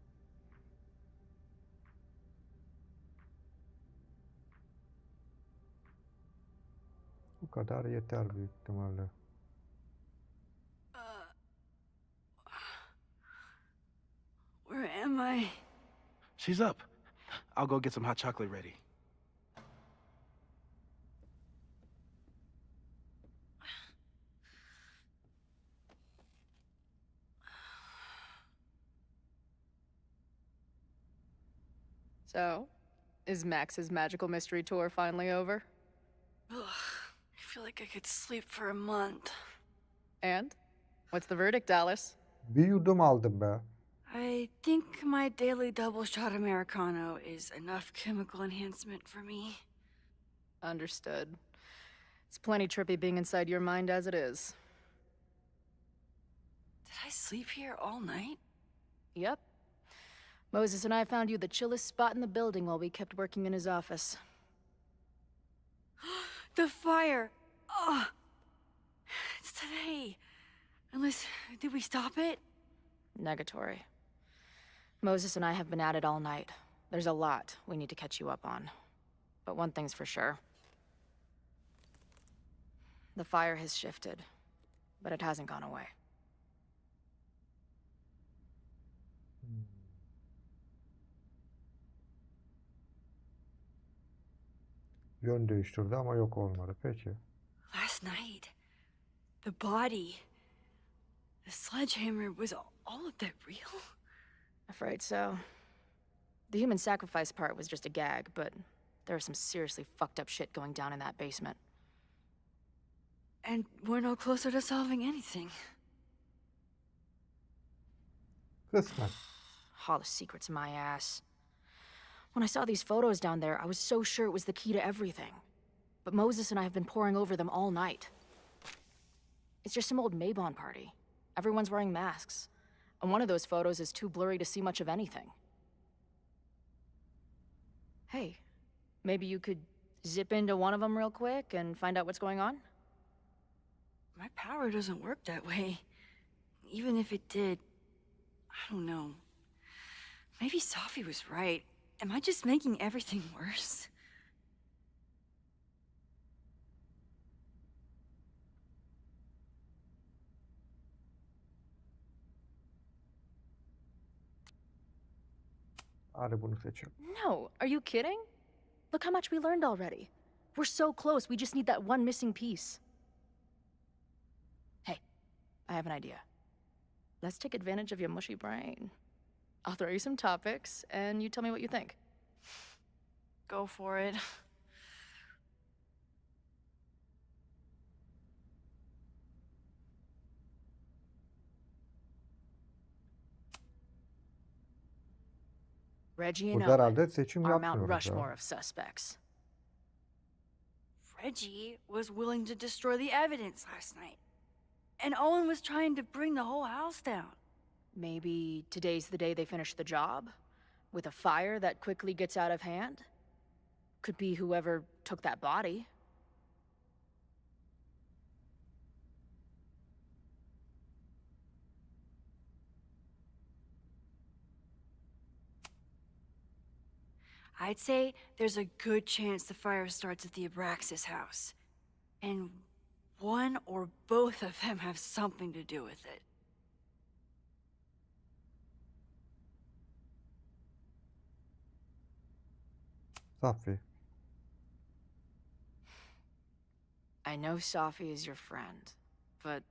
Speaker 2: Bu kadar yeter büyük ihtimalle.
Speaker 3: Where am I?
Speaker 9: She's up. I'll go get some hot chocolate ready.
Speaker 4: So, is Max's magical mystery tour finally over?
Speaker 3: Ugh, I feel like I could sleep for a month.
Speaker 4: And? What's the verdict, Alice?
Speaker 2: Bir yudum aldım be.
Speaker 3: I think my daily double shot Americano is enough chemical enhancement for me.
Speaker 4: Understood. It's plenty trippy being inside your mind as it is.
Speaker 3: Did I sleep here all night?
Speaker 4: Yep. Moses and I found you the chillest spot in the building while we kept working in his office.
Speaker 3: The fire! Ugh! It's today. Unless, did we stop it?
Speaker 4: Negatory. Moses and I have been at it all night. There's a lot we need to catch you up on. But one thing's for sure. The fire has shifted, but it hasn't gone away.
Speaker 2: Yön değiştirdi ama yok olmadı. Peki.
Speaker 3: Last night, the body, the sledgehammer, was all of that real?
Speaker 4: Afraid so. The human sacrifice part was just a gag, but there was some seriously fucked up shit going down in that basement.
Speaker 3: And we're no closer to solving anything.
Speaker 2: Kısmen.
Speaker 4: All the secrets my ass. When I saw these photos down there, I was so sure it was the key to everything. But Moses and I have been poring over them all night. It's just some old Maybon party. Everyone's wearing masks. And one of those photos is too blurry to see much of anything. Hey, maybe you could zip into one of them real quick and find out what's going on?
Speaker 3: My power doesn't work that way. Even if it did, I don't know. Maybe Safi was right. Am I just making everything worse?
Speaker 2: Hadi bunu seçelim.
Speaker 4: No, are you kidding? Look how much we learned already. We're so close, we just need that one missing piece. Hey, I have an idea. Let's take advantage of your mushy brain. I'll throw you some topics, and you tell me what you think.
Speaker 3: Go for it.
Speaker 4: Reggie and
Speaker 2: Burada
Speaker 4: Owen,
Speaker 2: herhalde seçim
Speaker 4: our Mount
Speaker 2: yapmıyoruz
Speaker 4: Rushmore
Speaker 2: ya.
Speaker 4: of suspects.
Speaker 3: Reggie was willing to destroy the evidence last night. And Owen was trying to bring the whole house down.
Speaker 4: Maybe today's the day they finish the job? With a fire that quickly gets out of hand? Could be whoever took that body.
Speaker 3: I'd say there's a good chance the fire starts at the Abraxas house. And one or both of them have something to do with it.
Speaker 2: Safi.
Speaker 4: I know Safi is your friend, but...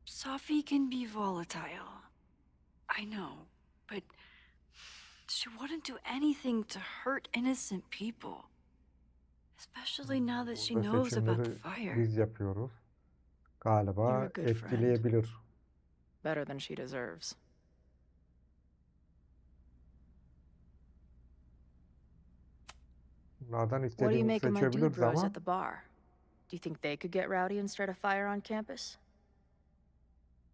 Speaker 3: Safi can be volatile. I know, but she wouldn't do anything to hurt innocent people. Especially now that she
Speaker 2: Burada
Speaker 3: knows about the
Speaker 2: seçimleri
Speaker 3: fire.
Speaker 2: biz yapıyoruz.
Speaker 4: You're a
Speaker 2: Galiba
Speaker 4: good friend.
Speaker 2: etkileyebilir.
Speaker 4: Better than she deserves.
Speaker 2: Bunlardan
Speaker 4: What do you
Speaker 2: istediğimizi
Speaker 4: make of my dude
Speaker 2: seçebiliriz
Speaker 4: bros
Speaker 2: ama
Speaker 4: at the bar? Do you think they could get rowdy and start a fire on campus?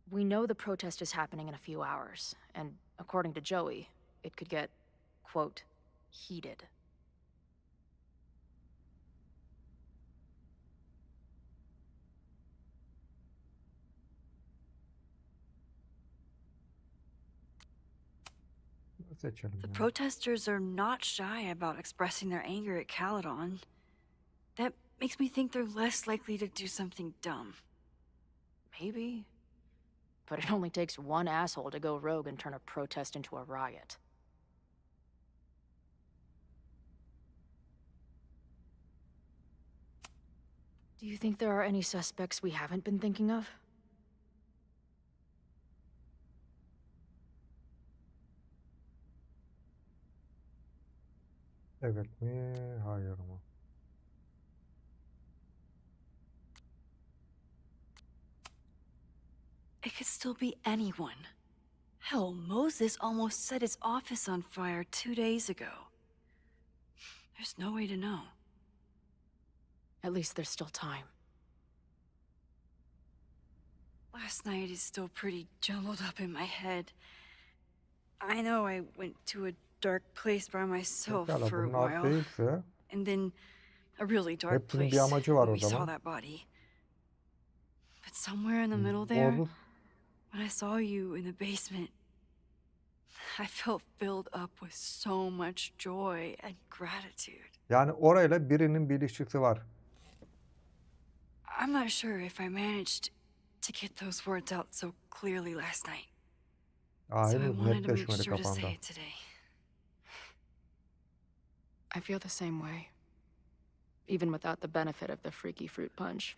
Speaker 4: We know the protest is happening in a few hours, and according to Joey, it could get, quote, heated.
Speaker 2: seçelim
Speaker 3: The
Speaker 2: ya.
Speaker 3: protesters are not shy about expressing their anger at Caledon. That makes me think they're less likely to do something dumb.
Speaker 4: Maybe. But it only takes one asshole to go rogue and turn a protest into a riot. Do you think there are any suspects we haven't been thinking of?
Speaker 2: Evet mi? Hayır mı?
Speaker 3: It could still be anyone. Hell, Moses almost set his office on fire 2 days ago. There's no way to know.
Speaker 4: At least there's still time.
Speaker 3: Last night is still pretty jumbled up in my head. I know I went to a dark place by myself
Speaker 2: Pekala
Speaker 3: for a
Speaker 2: bunlar
Speaker 3: while.
Speaker 2: değilse
Speaker 3: And then a really dark
Speaker 2: hepsinin bir
Speaker 3: place
Speaker 2: amacı var
Speaker 3: when
Speaker 2: o
Speaker 3: we saw
Speaker 2: zaman.
Speaker 3: that body. But somewhere in the middle there,
Speaker 2: Borduz.
Speaker 3: when I saw you in the basement, I felt filled up with so much joy and gratitude.
Speaker 2: Yani orayla birinin bir ilişkisi var.
Speaker 3: I'm not sure if I managed to get those words out so clearly last night. So I
Speaker 2: Henüz
Speaker 3: wanted to make
Speaker 2: netleşmedi
Speaker 3: sure to
Speaker 2: kafanda.
Speaker 3: say it today.
Speaker 4: I feel the same way. Even without the benefit of the freaky fruit punch.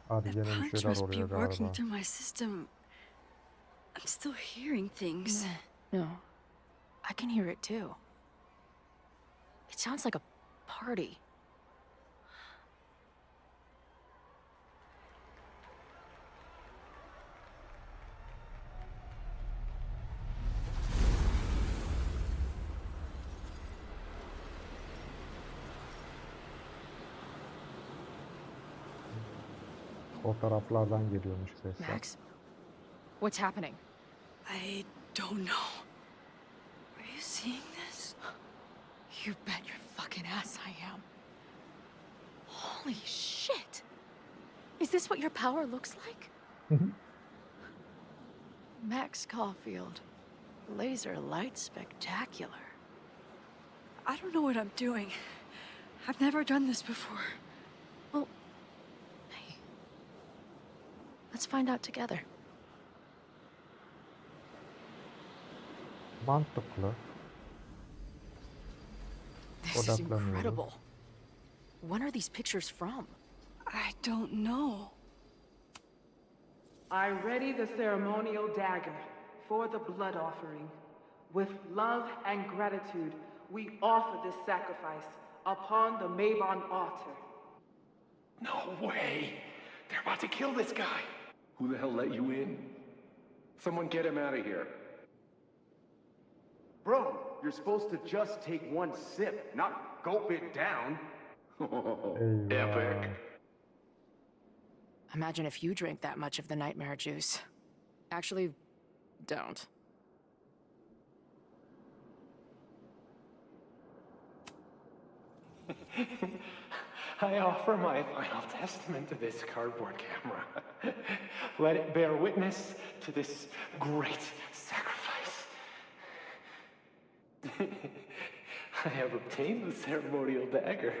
Speaker 2: Hadi
Speaker 3: The
Speaker 2: gene bir
Speaker 3: punch
Speaker 2: şeyler
Speaker 3: must be
Speaker 2: oluyor
Speaker 3: working
Speaker 2: galiba.
Speaker 3: through my system. I'm still hearing things.
Speaker 4: No. I can hear it too. It sounds like a party.
Speaker 2: O taraflardan geliyormuş sesler.
Speaker 4: Max? What's happening?
Speaker 3: I don't know. Are you seeing this?
Speaker 4: You bet your fucking ass I am. Holy shit! Is this what your power looks like? Max Caulfield. Laser light spectacular.
Speaker 3: I don't know what I'm doing. I've never done this before.
Speaker 4: Well, hey. Let's find out together.
Speaker 2: Mantıklı.
Speaker 4: This is incredible. When are these pictures from?
Speaker 3: I don't know.
Speaker 14: I ready the ceremonial dagger for the blood offering. With love and gratitude, we offer this sacrifice upon the Mabon altar.
Speaker 11: No way! They're about to kill this guy! Who the hell let you in? Someone get him out of here.
Speaker 15: Bro, you're supposed to just take one sip, not gulp it down.
Speaker 11: Epic.
Speaker 4: Imagine if you drank that much of the nightmare juice. Actually, don't.
Speaker 11: I offer my final testament to this cardboard camera. Let it bear witness to this great sacrifice. I have obtained the ceremonial dagger.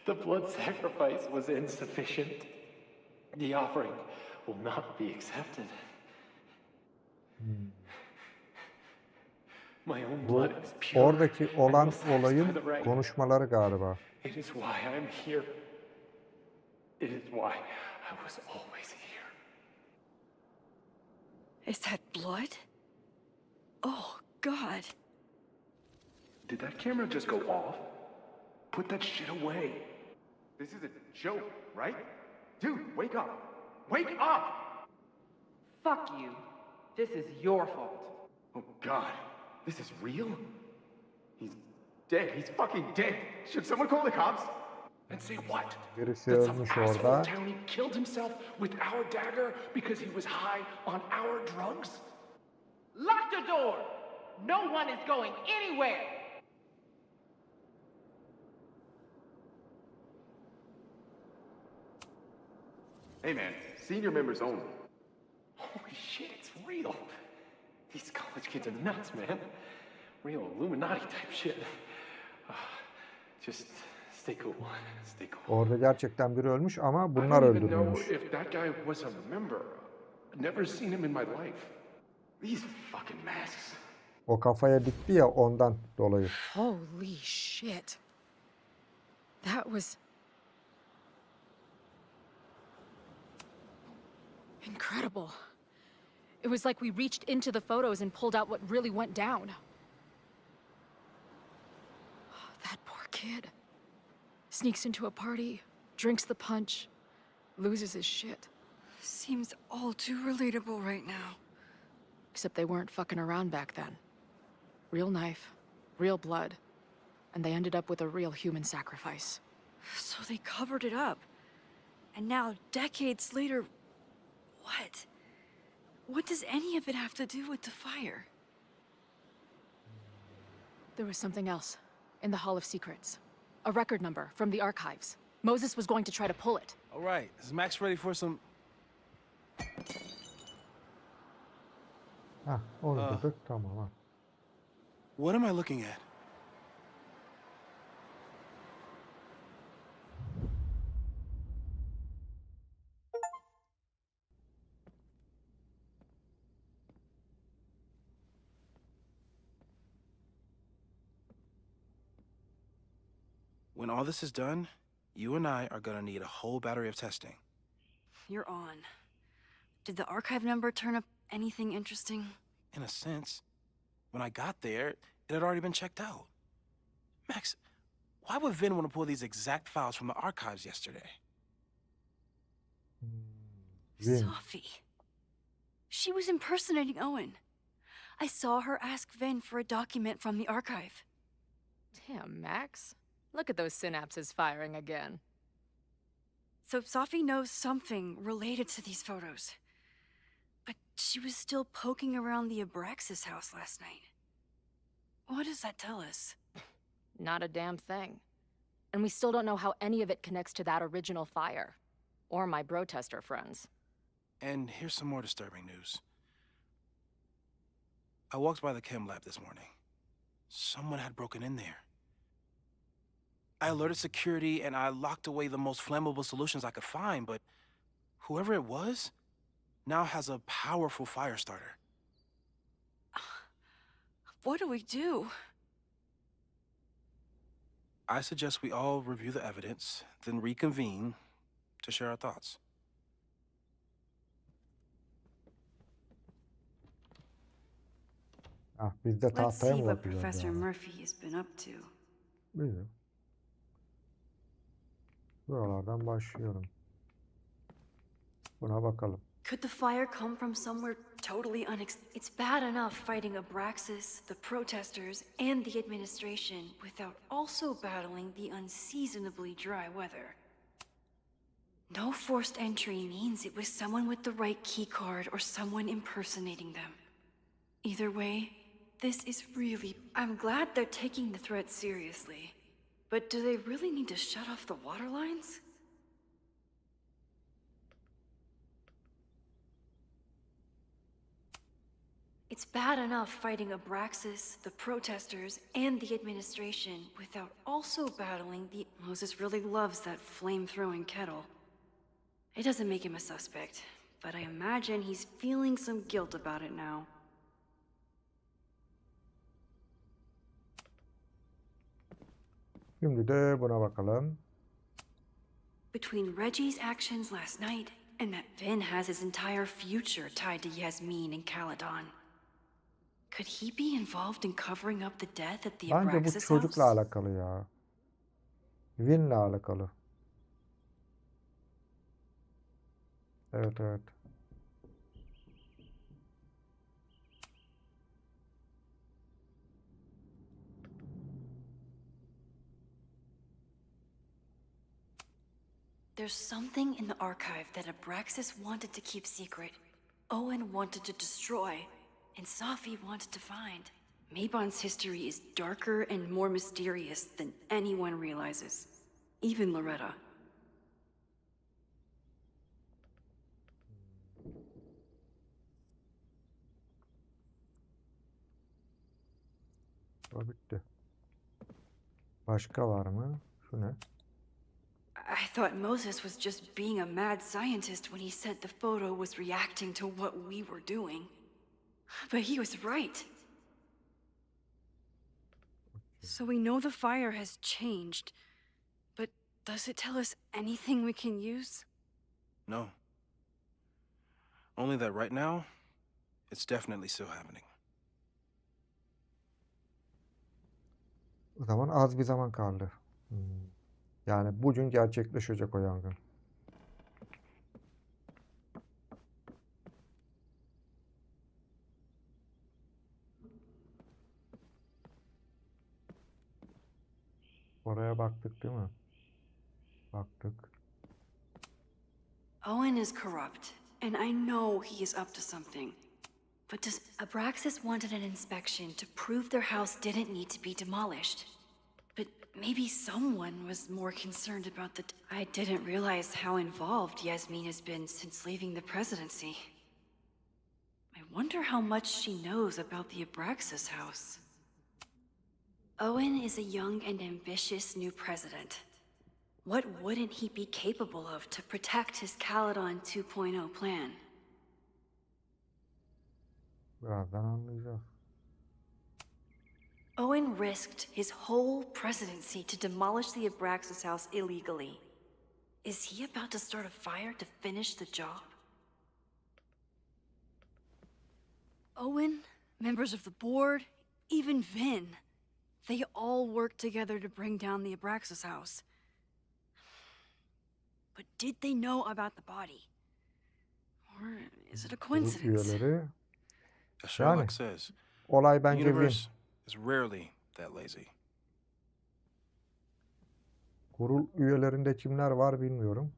Speaker 11: The blood sacrifice was insufficient. The offering will not be accepted. My own
Speaker 2: Bu
Speaker 11: blood is pure.
Speaker 2: oradaki olan olayın konuşmaları galiba.
Speaker 11: It is why I'm here. It is why I was always here.
Speaker 3: Is that blood? Oh, God.
Speaker 15: Did that camera just go off? Put that shit away. This is a joke, right? Dude, wake up. Wake up!
Speaker 14: Fuck you. This is your fault.
Speaker 15: Oh God, this is real? He's dead. He's fucking dead. Should someone call the cops?
Speaker 11: And say what?
Speaker 2: Birisi
Speaker 11: That some
Speaker 2: ölmüş
Speaker 11: asshole
Speaker 2: orada.
Speaker 11: townie killed himself with our dagger because he was high on our drugs?
Speaker 14: Lock the door! No one is going anywhere!
Speaker 15: Hey man, senior members only.
Speaker 11: Holy shit, it's real. These college kids are nuts, man. Real Illuminati type shit. Just
Speaker 15: Stay cool. Stay cool.
Speaker 2: Orada gerçekten biri ölmüş ama
Speaker 15: I
Speaker 2: bunlar
Speaker 15: don't even know
Speaker 2: öldürmemiş.
Speaker 15: if that guy was a member. Never seen him in my life. These fucking masks.
Speaker 2: O kafaya dikti ya ondan dolayı.
Speaker 16: Holy shit. That was incredible. It was like we reached into the photos and pulled out what really went down. That poor kid. Sneaks into a party, drinks the punch, loses his shit.
Speaker 3: Seems all too relatable right now.
Speaker 16: Except they weren't fucking around back then. Real knife, real blood, and they ended up with a real human sacrifice.
Speaker 3: So they covered it up. And now, decades later, what? What does any of it have to do with the fire?
Speaker 16: There was something else in the Hall of Secrets. A record number from the archives. Moses was going to try to pull it.
Speaker 9: All right, is Max ready for some...
Speaker 2: Onu dedik, tamam ha.
Speaker 9: What am I looking at? When all this is done, you and I are gonna need a whole battery of testing.
Speaker 3: You're on. Did the archive number turn up anything interesting?
Speaker 9: In a sense, when I got there, it had already been checked out. Max, why would Vin want to pull these exact files from the archives yesterday?
Speaker 3: Sophie. She was impersonating Owen. I saw her ask Vin for a document from the archive.
Speaker 16: Damn, Max. Look at those synapses firing again.
Speaker 3: So Sophie knows something related to these photos. But she was still poking around the Abraxas house last night. What does that tell us?
Speaker 16: Not a damn thing. And we still don't know how any of it connects to that original fire. Or my bro-tester friends.
Speaker 9: And here's some more disturbing news. I walked by the chem lab this morning. Someone had broken in there. I alerted security and I locked away the most flammable solutions I could find, but whoever it was now has a powerful fire starter.
Speaker 3: What do we do?
Speaker 9: I suggest we all review the evidence, then reconvene to share our thoughts.
Speaker 2: Biz de
Speaker 3: Let's
Speaker 2: tahtaya
Speaker 3: see
Speaker 2: mı
Speaker 3: what
Speaker 2: bakacağız
Speaker 3: Professor
Speaker 2: yani?
Speaker 3: Murphy has been up to.
Speaker 2: Bilmiyorum. Buralardan başlıyorum. Buna bakalım.
Speaker 3: Could the fire come from somewhere totally It's bad enough fighting Abraxas, the protesters, and the administration without also battling the unseasonably dry weather. No forced entry means it was someone with the right keycard or someone impersonating them. Either way, this is really... I'm glad they're taking the threat seriously. But do they really need to shut off the water lines? It's bad enough fighting Abraxas, the protesters, and the administration without also battling the... Moses really loves that flame-throwing kettle. It doesn't make him a suspect, but I imagine he's feeling some guilt about it now.
Speaker 2: Şimdi de buna bakalım.
Speaker 3: Between Reggie's actions last night and that Vin has his entire future tied to Yasmin and Caledon. Could he be involved in covering up the death at the
Speaker 2: Bence bu
Speaker 3: Abraxas
Speaker 2: çocukla
Speaker 3: house?
Speaker 2: alakalı ya. Vin'le alakalı. Evet evet.
Speaker 3: There's something in the archive that Abraxas wanted to keep secret, Owen wanted to destroy, and Safi wanted to find. Mabon's history is darker and more mysterious than anyone realizes. Even Loretta.
Speaker 2: O bitti. Başka var mı? Şu ne?
Speaker 3: I thought Moses was just being a mad scientist when he said the photo was reacting to what we were doing. But he was right. So we know the fire has changed, but does it tell us anything we can use?
Speaker 9: No. Only that right now, it's definitely still happening.
Speaker 2: O zaman az bir zaman kaldı. Yani bugün gerçekleşecek o yangın. Oraya baktık değil mi? Baktık.
Speaker 3: Owen is corrupt, and I know he is up to something. But does Abraxas wanted an inspection to prove their house didn't need to be demolished? But maybe someone was more concerned about I didn't realize how involved Yasmin has been since leaving the presidency. I wonder how much she knows about the Abraxas house. Owen is a young and ambitious new president. What wouldn't he be capable of to protect his Caledon 2.0 plan?
Speaker 2: Birazdan anlayacağız.
Speaker 3: Owen risked his whole presidency to demolish the Abraxas house illegally. Is he about to start a fire to finish the job? Owen, members of the board, even Vin. They all worked together to bring down the Abraxas house. But did they know about the body? Or is it a coincidence?
Speaker 2: Üyeleri,
Speaker 9: As Sherlock says,
Speaker 2: olay
Speaker 9: the
Speaker 2: bence Vin.
Speaker 9: universe is rarely that lazy.
Speaker 2: Kurul üyelerinde kimler var bilmiyorum.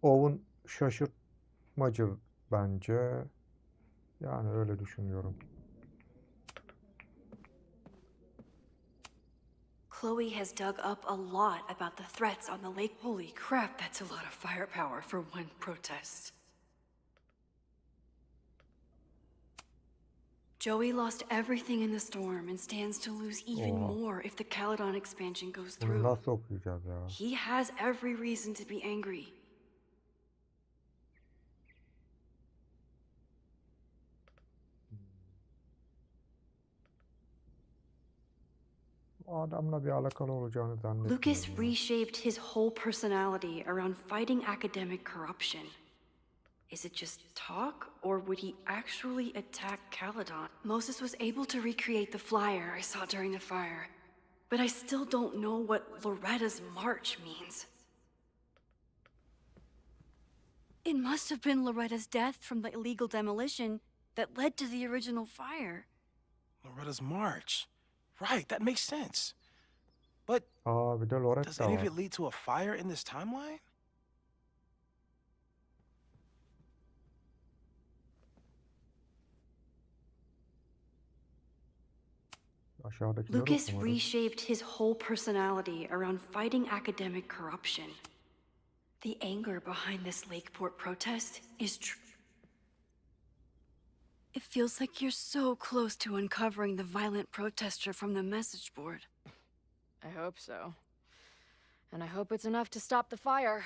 Speaker 2: Owen şaşırtmacı bence. Yani öyle düşünüyorum.
Speaker 3: Chloe has dug up a lot about the threats on the lake. Holy crap, that's a lot of firepower for one protest. Joey lost everything in the storm and stands to lose even more if the Caledon expansion goes
Speaker 2: Bunu
Speaker 3: through.
Speaker 2: nasıl okuyacağız ya?
Speaker 3: He has every reason to be angry.
Speaker 2: O adamla bir alakalı olacağını zannetmiyorum.
Speaker 3: Lucas reshaped his whole personality around fighting academic corruption. Is it just talk, or would he actually attack Caledon? Moses was able to recreate the flyer I saw during the fire, but I still don't know what Loretta's march means. It must have been Loretta's death from the illegal demolition that led to the original fire.
Speaker 9: Loretta's march. Right, that makes sense. But
Speaker 2: bir de Loretta
Speaker 9: does any of
Speaker 2: var.
Speaker 9: it lead to a fire in this timeline?
Speaker 2: Aşağıdakileri
Speaker 3: Lucas
Speaker 2: okumadım.
Speaker 3: reshaped his whole personality around fighting academic corruption. The anger behind this Lakeport protest is true. It feels like you're so close to uncovering the violent protester from the message board.
Speaker 16: I hope so. And I hope it's enough to stop the fire.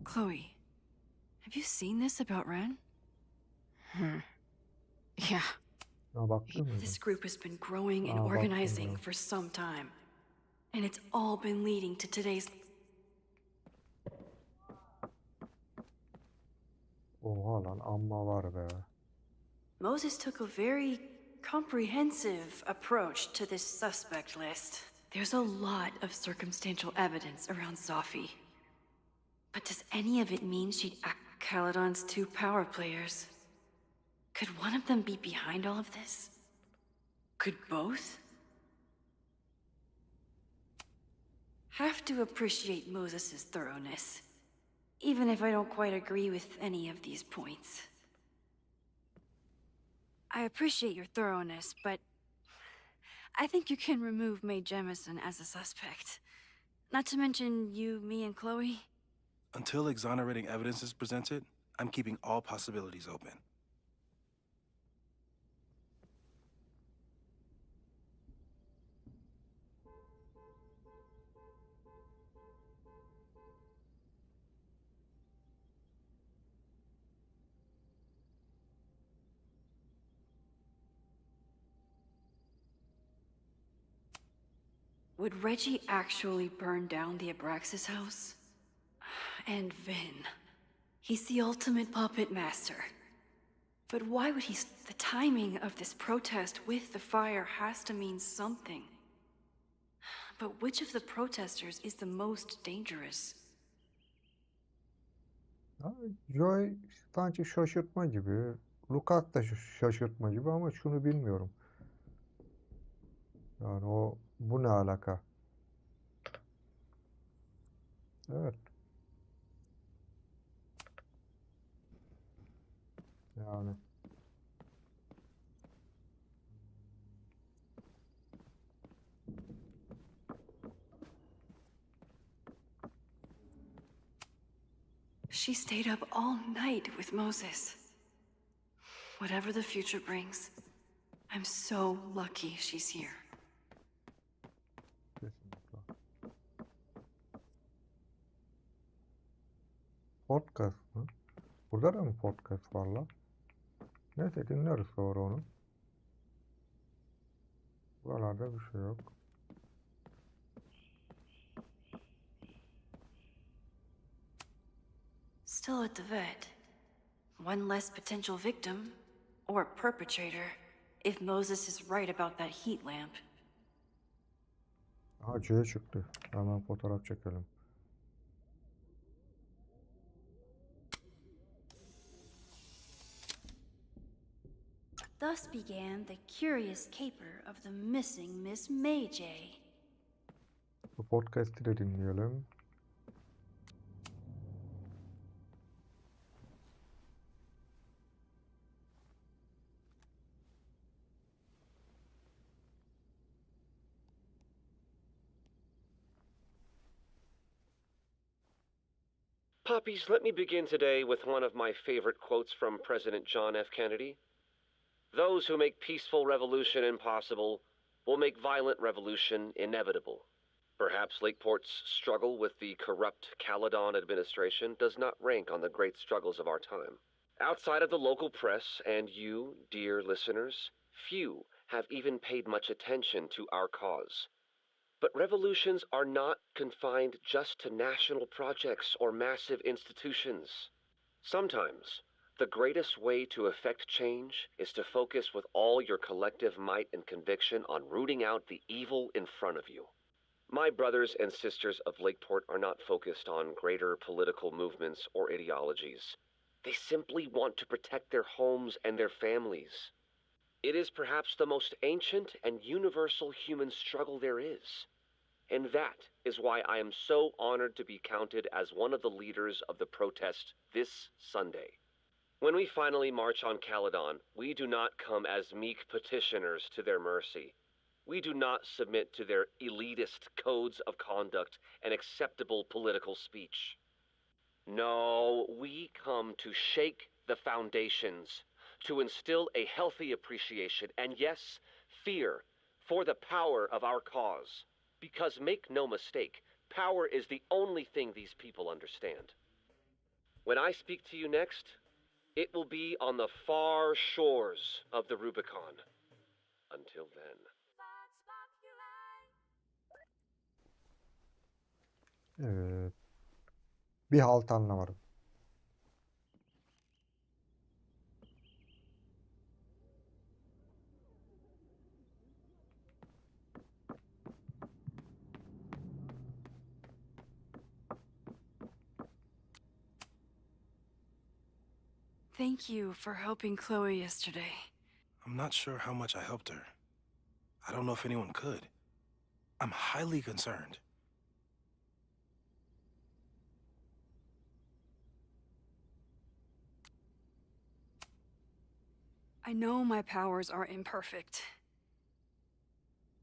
Speaker 3: Chloe, have you seen this about Ren?
Speaker 16: Yeah.
Speaker 3: This group has been growing and organizing for some time. And it's all been leading to today's...
Speaker 2: Oha lan amma var be.
Speaker 3: Moses took a very comprehensive approach to this suspect list. There's a lot of circumstantial evidence around Sophie. But does any of it mean she'd act Caledon's two power players? Could one of them be behind all of this? Could both? Have to appreciate Moses' thoroughness, even if I don't quite agree with any of these points. I appreciate your thoroughness, but I think you can remove Mae Jemison as a suspect. Not to mention you, me, and Chloe.
Speaker 9: Until exonerating evidence is presented, I'm keeping all possibilities open.
Speaker 3: Would Reggie actually burn down the Abraxas house? And Vin. He's the ultimate puppet master. But why would he... The timing of this protest with the fire has to mean something. But which of the protesters is the most dangerous?
Speaker 2: Joy sanki şaşırtma gibi. Lucas da şaşırtma gibi ama şunu bilmiyorum. Yani bu ne alaka? Evet. Yani.
Speaker 3: She stayed up all night with Moses. Whatever the future brings, I'm so lucky she's here.
Speaker 2: Kesinlikle. Podcast mı? Burada da mı podcast var lan? Neyse dinleriz sonra onu. Buralarda bir şey yok.
Speaker 3: Still at the vet. One less potential victim, or perpetrator, if Moses is right about that heat lamp.
Speaker 2: Aha C çıktı. Hemen fotoğraf çekelim.
Speaker 3: Thus began the curious caper of the missing Miss Mayjay.
Speaker 2: Bu podcast'i de dinleyelim.
Speaker 17: Puppies, let me begin today with one of my favorite quotes from President John F. Kennedy. Those who make peaceful revolution impossible will make violent revolution inevitable. Perhaps Lakeport's struggle with the corrupt Caledon administration does not rank on the great struggles of our time. Outside of the local press and you, dear listeners, few have even paid much attention to our cause. But revolutions are not confined just to national projects or massive institutions. Sometimes, the greatest way to effect change is to focus with all your collective might and conviction on rooting out the evil in front of you. My brothers and sisters of Lakeport are not focused on greater political movements or ideologies. They simply want to protect their homes and their families. It is perhaps the most ancient and universal human struggle there is. And that is why I am so honored to be counted as one of the leaders of the protest this Sunday. When we finally march on Caledon, we do not come as meek petitioners to their mercy. We do not submit to their elitist codes of conduct and acceptable political speech. No, we come to shake the foundations, to instill a healthy appreciation and, yes, fear for the power of our cause. Because make no mistake, power is the only thing these people understand. When I speak to you next, it will be on the far shores of the Rubicon. Until then.
Speaker 2: Evet. Bir halt anlamadım.
Speaker 3: Thank you for helping Chloe yesterday.
Speaker 9: I'm not sure how much I helped her. I don't know if anyone could. I'm highly concerned.
Speaker 3: I know my powers are imperfect.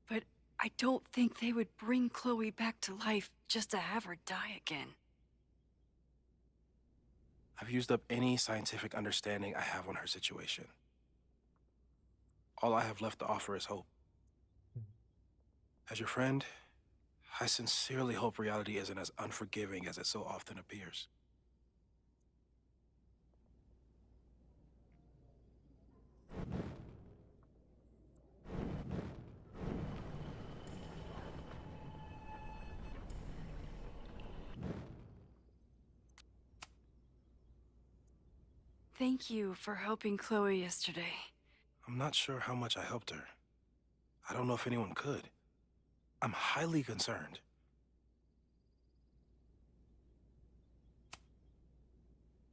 Speaker 3: But I don't think they would bring Chloe back to life just to have her die again.
Speaker 9: I've used up any scientific understanding I have on her situation. All I have left to offer is hope. As your friend, I sincerely hope reality isn't as unforgiving as it so often appears.
Speaker 3: Thank you for helping Chloe yesterday.
Speaker 9: I'm not sure how much I helped her. I don't know if anyone could. I'm highly concerned.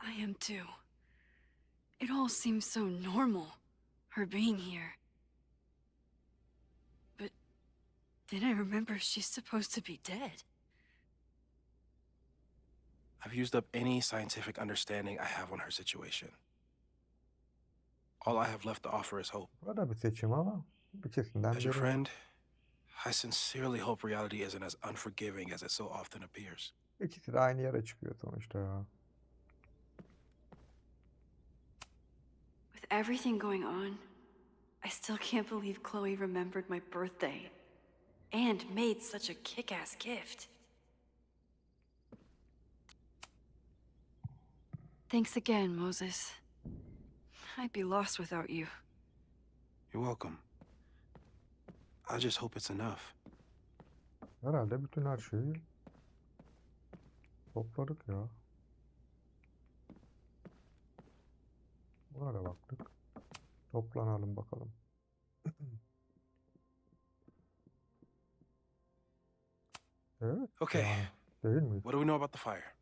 Speaker 3: I am too. It all seems so normal, her being here. But then I remember she's supposed to be dead.
Speaker 9: I've used up any scientific understanding I have on her situation. All I have left to offer is hope.
Speaker 2: Bu da bir seçim ama ikisinden
Speaker 9: As your
Speaker 2: biri.
Speaker 9: friend, I sincerely hope reality isn't as unforgiving as it so often appears.
Speaker 2: İkisi de aynı yere çıkıyor sonuçta ya.
Speaker 3: With everything going on, I still can't believe Chloe remembered my birthday and made such a kick-ass gift. Thanks again, Moses. I'd be lost without you.
Speaker 9: You're welcome. I just hope it's enough.
Speaker 2: Herhalde bütün her şeyi topladık ya. Buna da baktık. Toplanalım bakalım. Evet.
Speaker 9: Okay.
Speaker 2: Yani, değil mi?
Speaker 9: What do we know about the fire?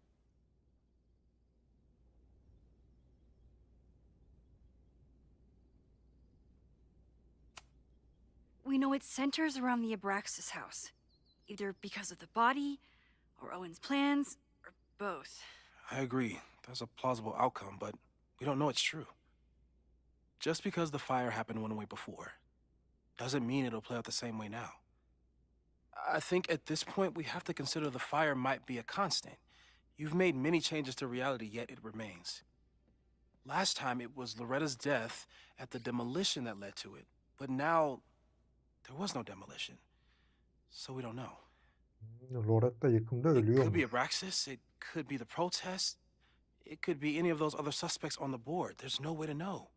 Speaker 3: We know it centers around the Abraxas house, either because of the body, or Owen's plans, or both.
Speaker 9: I agree. That's a plausible outcome, but we don't know it's true. Just because the fire happened one way before, doesn't mean it'll play out the same way now. I think at this point we have to consider the fire might be a constant. You've made many changes to reality, yet it remains. Last time it was Loretta's death at the demolition that led to it, but now there was no demolition, so we don't know.
Speaker 2: Loretta yıkımda
Speaker 9: It
Speaker 2: ölüyor
Speaker 9: could be
Speaker 2: mu?
Speaker 9: Abraxas, it could be the protest, it could be any of those other suspects on the board. There's no way to know.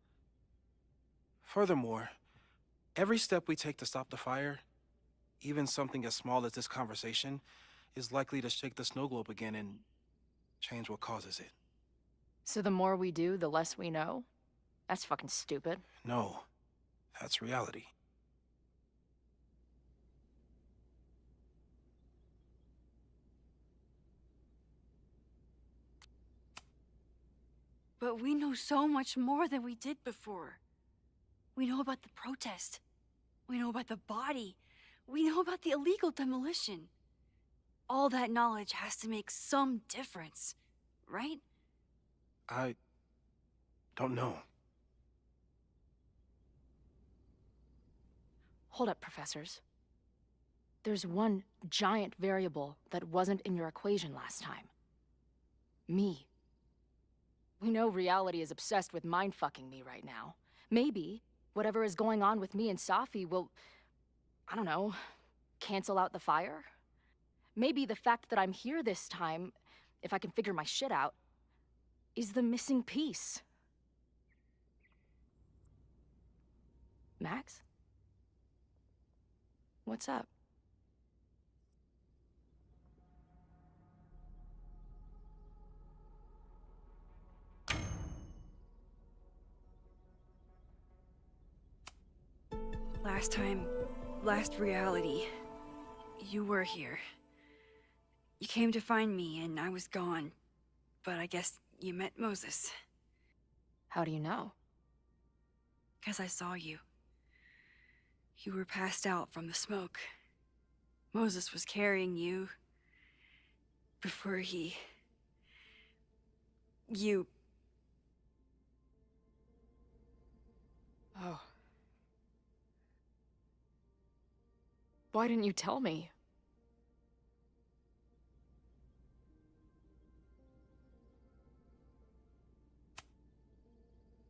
Speaker 9: Furthermore, every step we take to stop the fire, even something as small as this conversation, is likely to shake the snow globe again and change what causes it.
Speaker 16: So the more we do, the less we know? That's fucking stupid.
Speaker 9: No, that's reality.
Speaker 3: But we know so much more than we did before. We know about the protest. We know about the body. We know about the illegal demolition. All that knowledge has to make some difference, right?
Speaker 9: I don't know.
Speaker 16: Hold up, professors. There's one giant variable that wasn't in your equation last time. Me. We know reality is obsessed with mind-fucking me right now. Maybe whatever is going on with me and Safi will, I don't know, cancel out the fire? Maybe the fact that I'm here this time, if I can figure my shit out, is the missing piece. Max? What's up?
Speaker 3: Last time, last reality, you were here. You came to find me and I was gone, but I guess you met Moses.
Speaker 16: How do you know?
Speaker 3: 'Cause I saw you. You were passed out from the smoke. Moses was carrying you before you...
Speaker 16: Oh. Why didn't you tell me?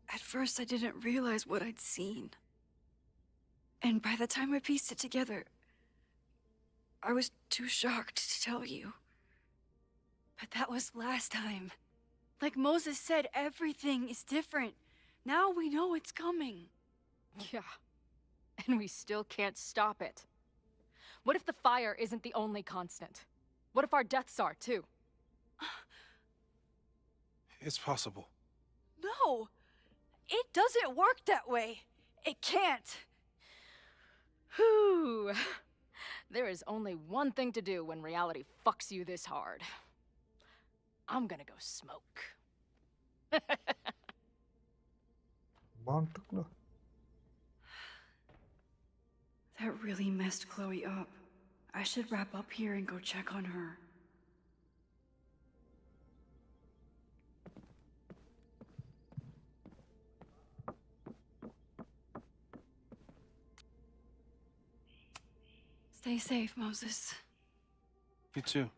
Speaker 3: At first, I didn't realize what I'd seen. And by the time I pieced it together, I was too shocked to tell you. But that was last time. Like Moses said, everything is different. Now we know it's coming.
Speaker 16: Yeah. And we still can't stop it. What if the fire isn't the only constant? What if our deaths are, too?
Speaker 9: It's possible.
Speaker 3: No! It doesn't work that way! It can't!
Speaker 16: Whew. There is only one thing to do when reality fucks you this hard. I'm gonna go smoke.
Speaker 2: Mantıklı.
Speaker 3: That really messed Chloe up. I should wrap up here and go check on her. Stay safe, Moses.
Speaker 9: You too.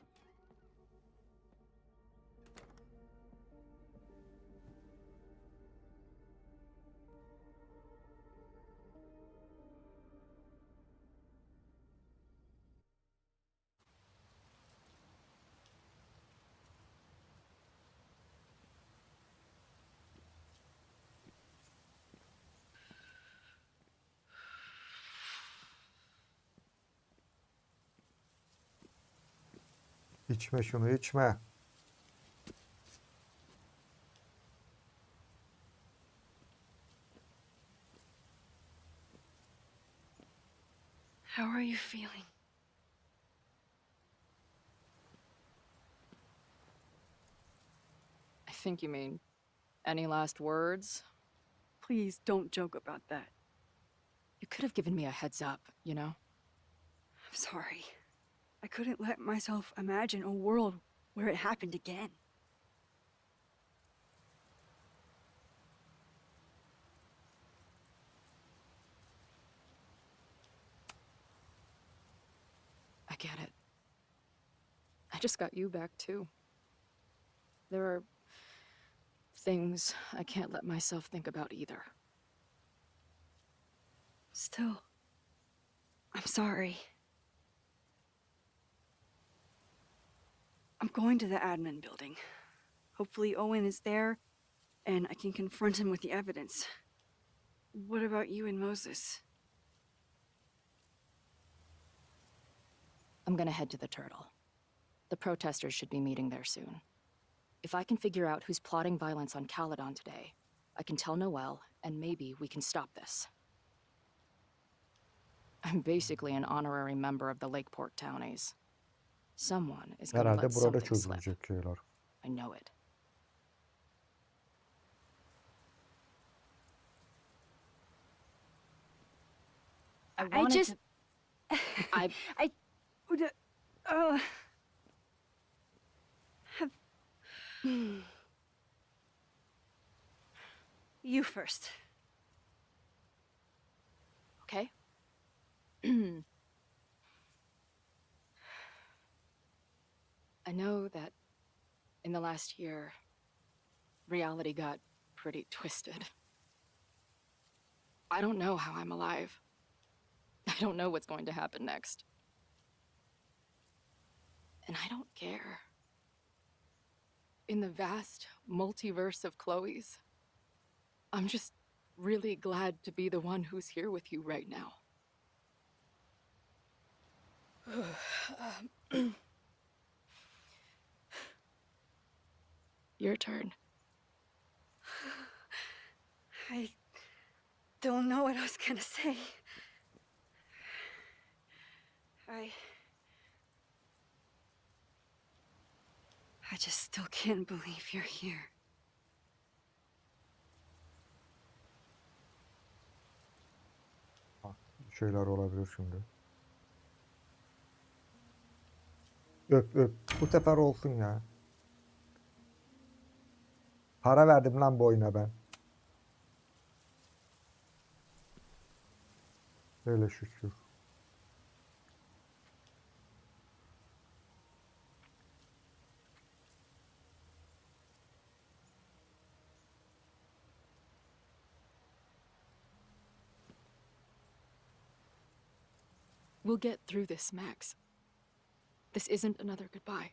Speaker 2: İçme şunu, içme.
Speaker 3: How are you feeling?
Speaker 16: I think you mean, any last words?
Speaker 3: Please don't joke about that.
Speaker 16: You could have given me a heads up, you know?
Speaker 3: I'm sorry. I couldn't let myself imagine a world where it happened again.
Speaker 16: I get it. I just got you back too. There are things I can't let myself think about either.
Speaker 3: Still, I'm sorry. I'm going to the admin building. Hopefully Owen is there, and I can confront him with the evidence. What about you and Moses?
Speaker 16: I'm gonna head to the Turtle. The protesters should be meeting there soon. If I can figure out who's plotting violence on Caledon today, I can tell Noelle, and maybe we can stop this. I'm basically an honorary member of the Lakeport Townies. Someone is gonna
Speaker 2: Herhalde
Speaker 16: let
Speaker 2: burada
Speaker 16: something slip.
Speaker 2: çözülecek şeyler.
Speaker 16: I know it.
Speaker 3: I just...
Speaker 16: I
Speaker 3: would... have... You first.
Speaker 16: Okay. I know that in the last year, reality got pretty twisted. I don't know how I'm alive. I don't know what's going to happen next. And I don't care. In the vast multiverse of Chloe's, I'm just really glad to be the one who's here with you right now. Your turn.
Speaker 3: I don't know what I was gonna say. I just still can't believe you're here.
Speaker 2: Şeyler olabilir şimdi. Öp öp. Bu sefer olsun ya. Para verdim lan bu oyuna ben. Öyle şükür.
Speaker 16: We'll get through this, Max. This isn't another goodbye.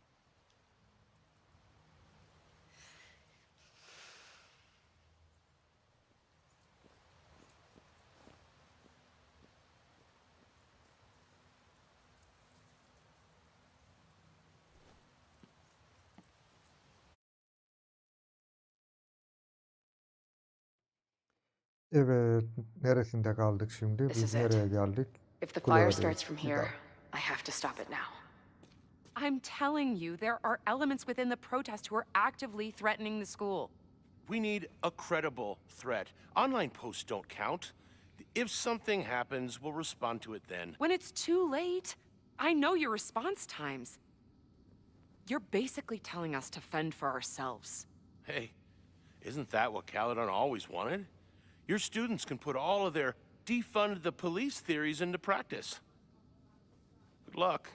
Speaker 2: Evet, neresinde kaldık şimdi?
Speaker 16: This
Speaker 2: Biz
Speaker 16: is it.
Speaker 2: nereye geldik?
Speaker 16: If the fire
Speaker 2: Kuledeyiz.
Speaker 16: starts from
Speaker 2: Bir
Speaker 16: here,
Speaker 2: daha.
Speaker 16: I have to stop it now.
Speaker 12: I'm telling you, there are elements within the protest who are actively threatening the school.
Speaker 18: We need a credible threat. Online posts don't count. If something happens, we'll respond to it then.
Speaker 12: When it's too late, I know your response times. You're basically telling us to fend for ourselves.
Speaker 18: Hey, isn't that what Caledon always wanted? Your students can put all of their defund the police theories into practice. Good luck.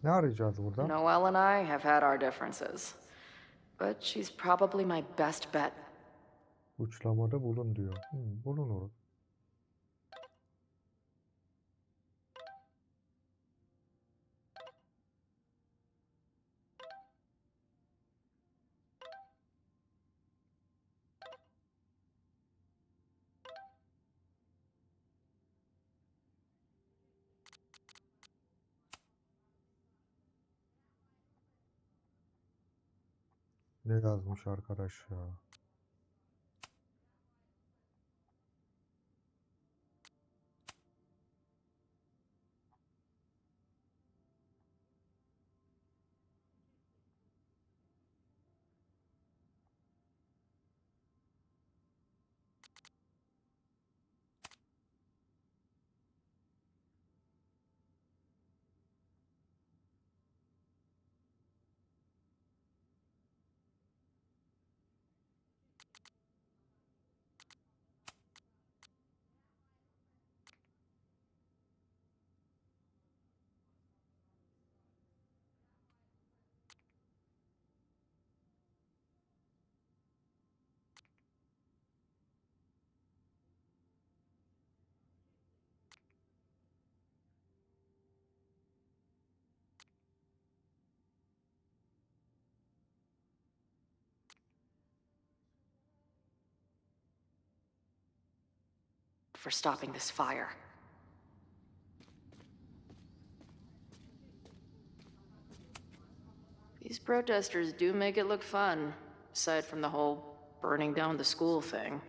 Speaker 2: Ne arayacağız burada?
Speaker 16: Noelle and I have had our differences. But she's probably my best bet.
Speaker 2: Uçlamada bulun diyor. Bulunuruz. Ne yazmış arkadaş ya?
Speaker 16: For stopping this fire. These protesters do make it look fun, aside from the whole burning down the school thing.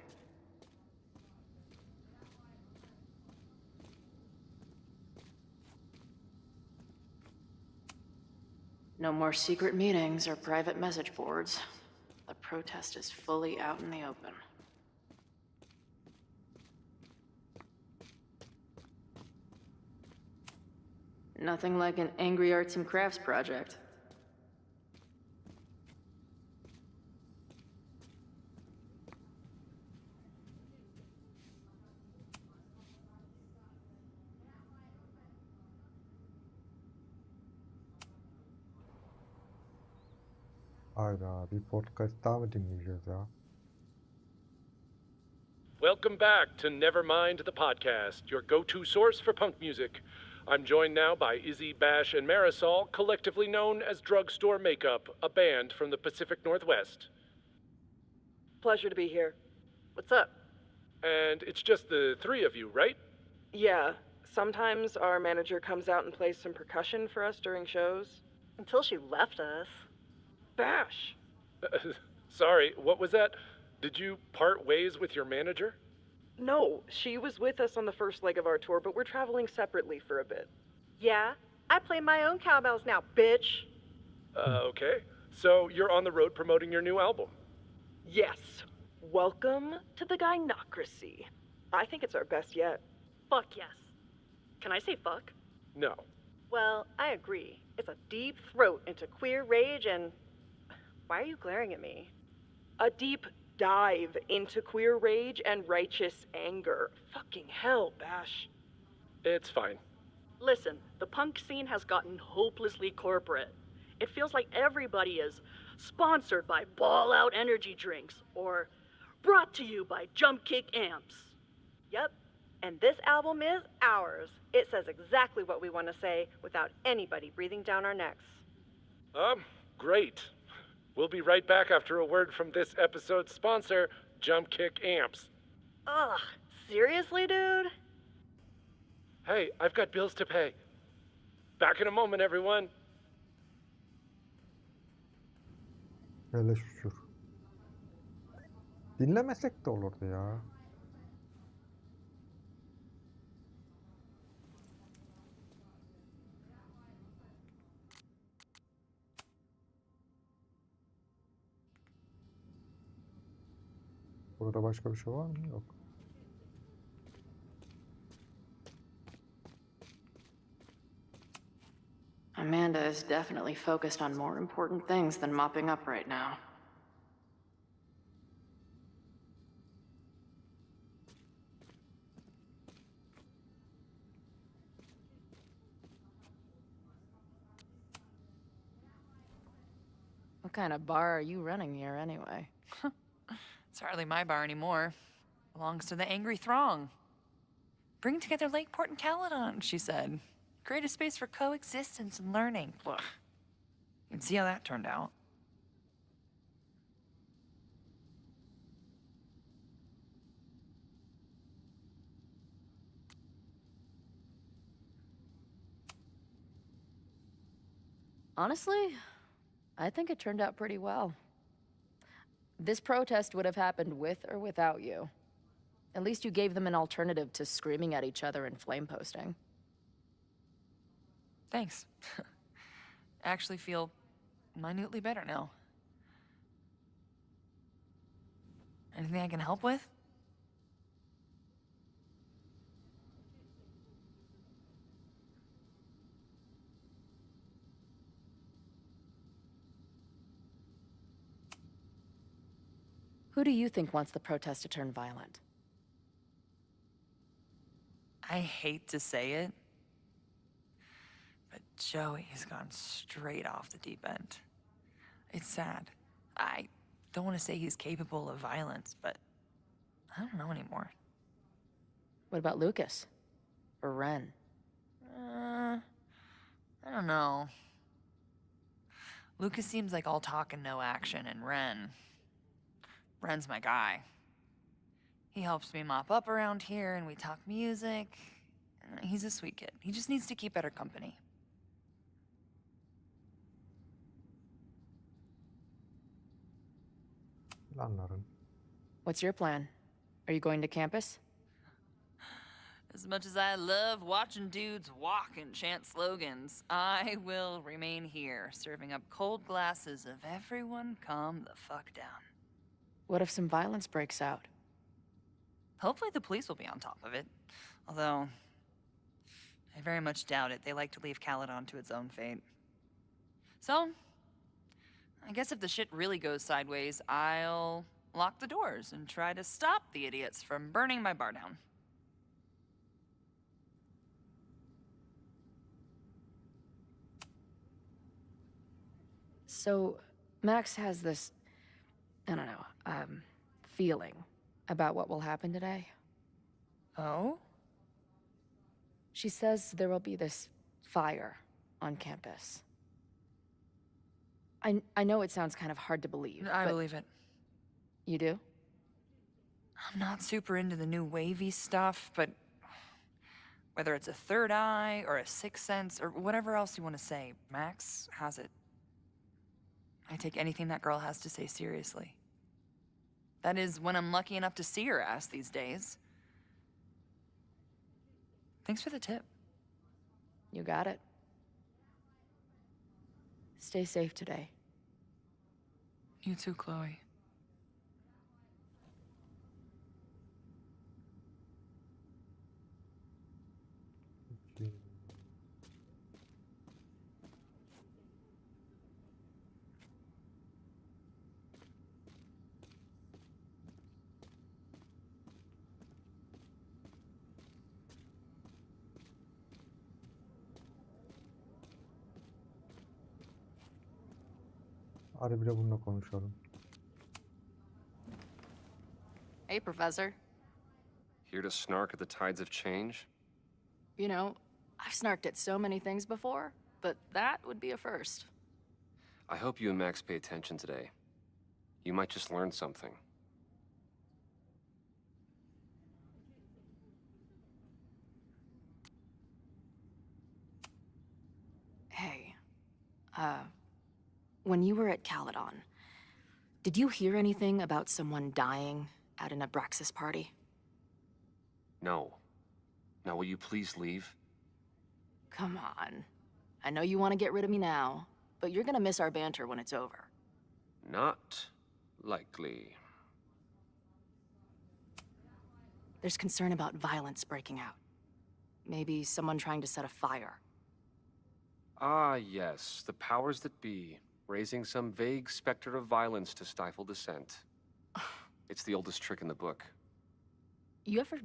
Speaker 16: No more secret meetings or private message boards. The protest is fully out in the open. Nothing like an angry arts and crafts project.
Speaker 2: Hayda, bir podcast daha mı dinleyeceğiz ya?
Speaker 11: Welcome back to Nevermind the Podcast, your go-to source for punk music. I'm joined now by Izzy, Bash, and Marisol, collectively known as Drugstore Makeup, a band from the Pacific Northwest.
Speaker 10: Pleasure to be here. What's up?
Speaker 11: And it's just the three of you, right?
Speaker 10: Yeah, sometimes our manager comes out and plays some percussion for us during shows. Until she left us. Bash.
Speaker 11: Sorry, what was that? Did you part ways with your manager?
Speaker 10: No, she was with us on the first leg of our tour, but we're traveling separately for a bit.
Speaker 19: Yeah, I play my own cowbells now, bitch.
Speaker 11: Okay. So you're on the road promoting your new album?
Speaker 10: Yes. Welcome to the Gynocracy. I think it's our best yet.
Speaker 19: Fuck yes. Can I say fuck?
Speaker 11: No.
Speaker 19: Well, I agree. It's a deep throat into queer rage and... Why are you glaring at me?
Speaker 10: A deep dive into queer rage and righteous anger. Fucking hell, Bash.
Speaker 11: It's fine.
Speaker 19: Listen, the punk scene has gotten hopelessly corporate. It feels like everybody is sponsored by Ball Out energy drinks or brought to you by Jump Kick amps. Yep, and this album is ours. It says exactly what we want to say without anybody breathing down our necks.
Speaker 11: Great. We'll be right back after a word from this episode's sponsor, Jump Kick Amps.
Speaker 19: Ugh, seriously, dude?
Speaker 11: Hey, I've got bills to pay. Back in a moment, everyone.
Speaker 2: Hele şükür. Dinlemesek de olurdu ya. Burada başka bir şey var mı? Yok.
Speaker 4: Amanda is definitely focused on more important things than mopping up right now. What kind of bar are you running here anyway?
Speaker 20: It's hardly my bar anymore. Belongs to the angry throng. Bring together Lakeport and Caledon, she said. Create a space for coexistence and learning. Ugh. You can see how that turned out.
Speaker 4: Honestly, I think it turned out pretty well. This protest would have happened with or without you. At least you gave them an alternative to screaming at each other and flame posting.
Speaker 20: Thanks. I actually feel minutely better now. Anything I can help with?
Speaker 4: Who do you think wants the protest to turn violent?
Speaker 20: I hate to say it, but Joey's gone straight off the deep end. It's sad. I don't want to say he's capable of violence, but I don't know anymore.
Speaker 4: What about Lucas? Or Ren?
Speaker 20: I don't know. Lucas seems like all talk and no action, and Ren's my guy. He helps me mop up around here, and we talk music. He's a sweet kid. He just needs to keep better company.
Speaker 2: Planların.
Speaker 4: What's your plan? Are you going to campus?
Speaker 20: As much as I love watching dudes walk and chant slogans, I will remain here, serving up cold glasses of everyone calm the fuck down.
Speaker 4: What if some violence breaks out?
Speaker 20: Hopefully the police will be on top of it. Although, I very much doubt it. They like to leave Caledon to its own fate. So, I guess if the shit really goes sideways, I'll lock the doors and try to stop the idiots from burning my bar down.
Speaker 4: So, Max has this, I don't know, feeling about what will happen today.
Speaker 20: Oh?
Speaker 4: She says there will be this fire on campus. I know it sounds kind of hard to believe.
Speaker 20: I believe it.
Speaker 4: You do?
Speaker 20: I'm not super into the new wavy stuff, but whether it's a third eye or a sixth sense or whatever else you want to say, Max has it. I take anything that girl has to say seriously. That is, when I'm lucky enough to see her ass these days. Thanks for the tip.
Speaker 4: You got it. Stay safe today.
Speaker 20: You too, Chloe.
Speaker 2: Hadi bir de bununla konuşalım.
Speaker 4: Hey, Professor.
Speaker 21: Here to snark at the tides of change?
Speaker 4: You know, I've snarked at so many things before, but that would be a first.
Speaker 21: I hope you and Max pay attention today. You might just learn something.
Speaker 4: Hey, when you were at Caledon,
Speaker 16: Did you hear anything about someone dying at an Abraxas party?
Speaker 21: No. Now, will you please leave?
Speaker 16: Come on. I know you want to get rid of me now, but you're gonna miss our banter when it's over.
Speaker 21: Not likely.
Speaker 16: There's concern about violence breaking out. Maybe someone trying to set a fire.
Speaker 21: Ah, yes, the powers that be, raising some vague specter of violence to stifle dissent. It's the oldest trick in the book.
Speaker 16: You ever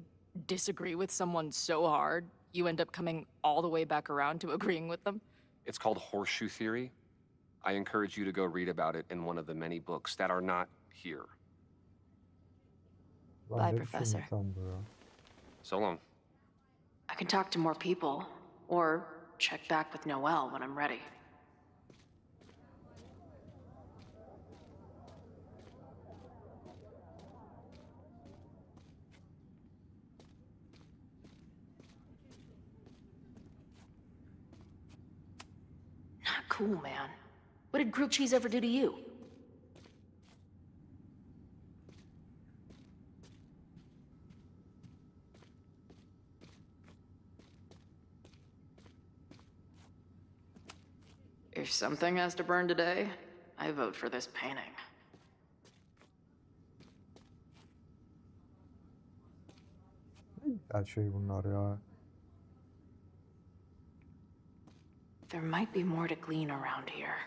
Speaker 16: disagree with someone so hard, you end up coming all the way back around to agreeing with them?
Speaker 21: It's called horseshoe theory. I encourage you to go read about it in one of the many books that are not here.
Speaker 16: Bye, Professor.
Speaker 21: So long.
Speaker 16: I can talk to more people, or check back with Noelle when I'm ready. Not cool, man. What did grilled cheese ever do to you? If something has to burn today, I vote for this painting.
Speaker 2: Her şey bunlar ya.
Speaker 16: There might be more to glean around here.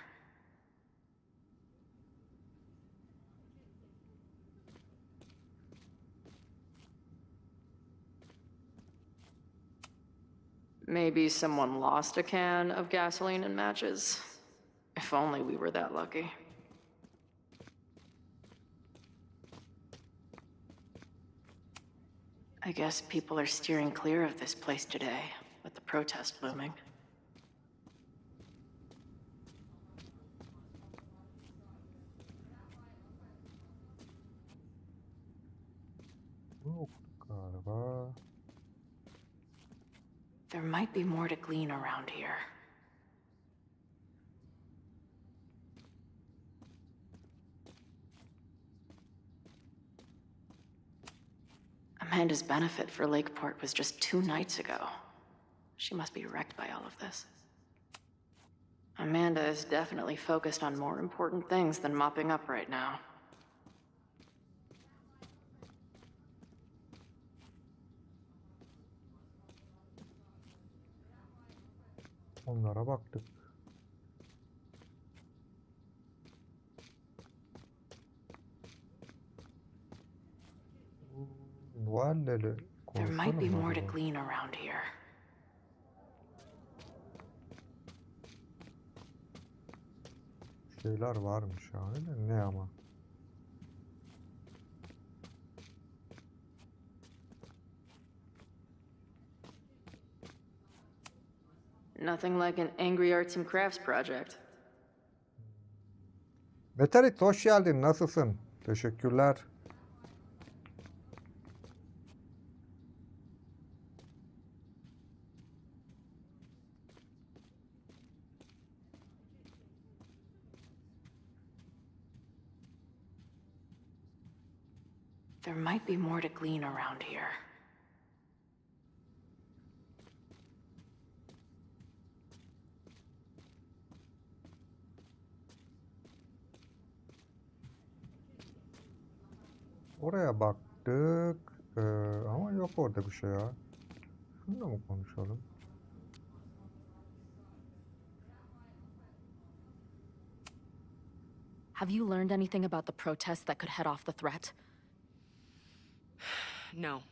Speaker 16: Maybe someone lost a can of gasoline and matches. If only we were that lucky. I guess people are steering clear of this place today, with the protest looming.
Speaker 2: Bunu okuduk galiba.
Speaker 16: There might be more to glean around here. Amanda's benefit for Lakeport was just 2 nights ago. She must be wrecked by all of this. Amanda is definitely focused on more important things than mopping up right now.
Speaker 2: Onlara baktık. Noel'le
Speaker 16: There might be
Speaker 2: konuşalım mı
Speaker 16: more to
Speaker 2: acaba?
Speaker 16: glean around here.
Speaker 2: Şeyler varmış yani de ne ama.
Speaker 4: Nothing like an angry arts and crafts project.
Speaker 2: Meteorit hoş geldin. Nasılsın? Teşekkürler.
Speaker 16: There might be more to glean around here.
Speaker 2: Oraya baktık. Ama yok orada bir şey ya. Şunu da mı konuşalım?
Speaker 16: Have you learned anything about the protests that could head off the threat?
Speaker 12: No.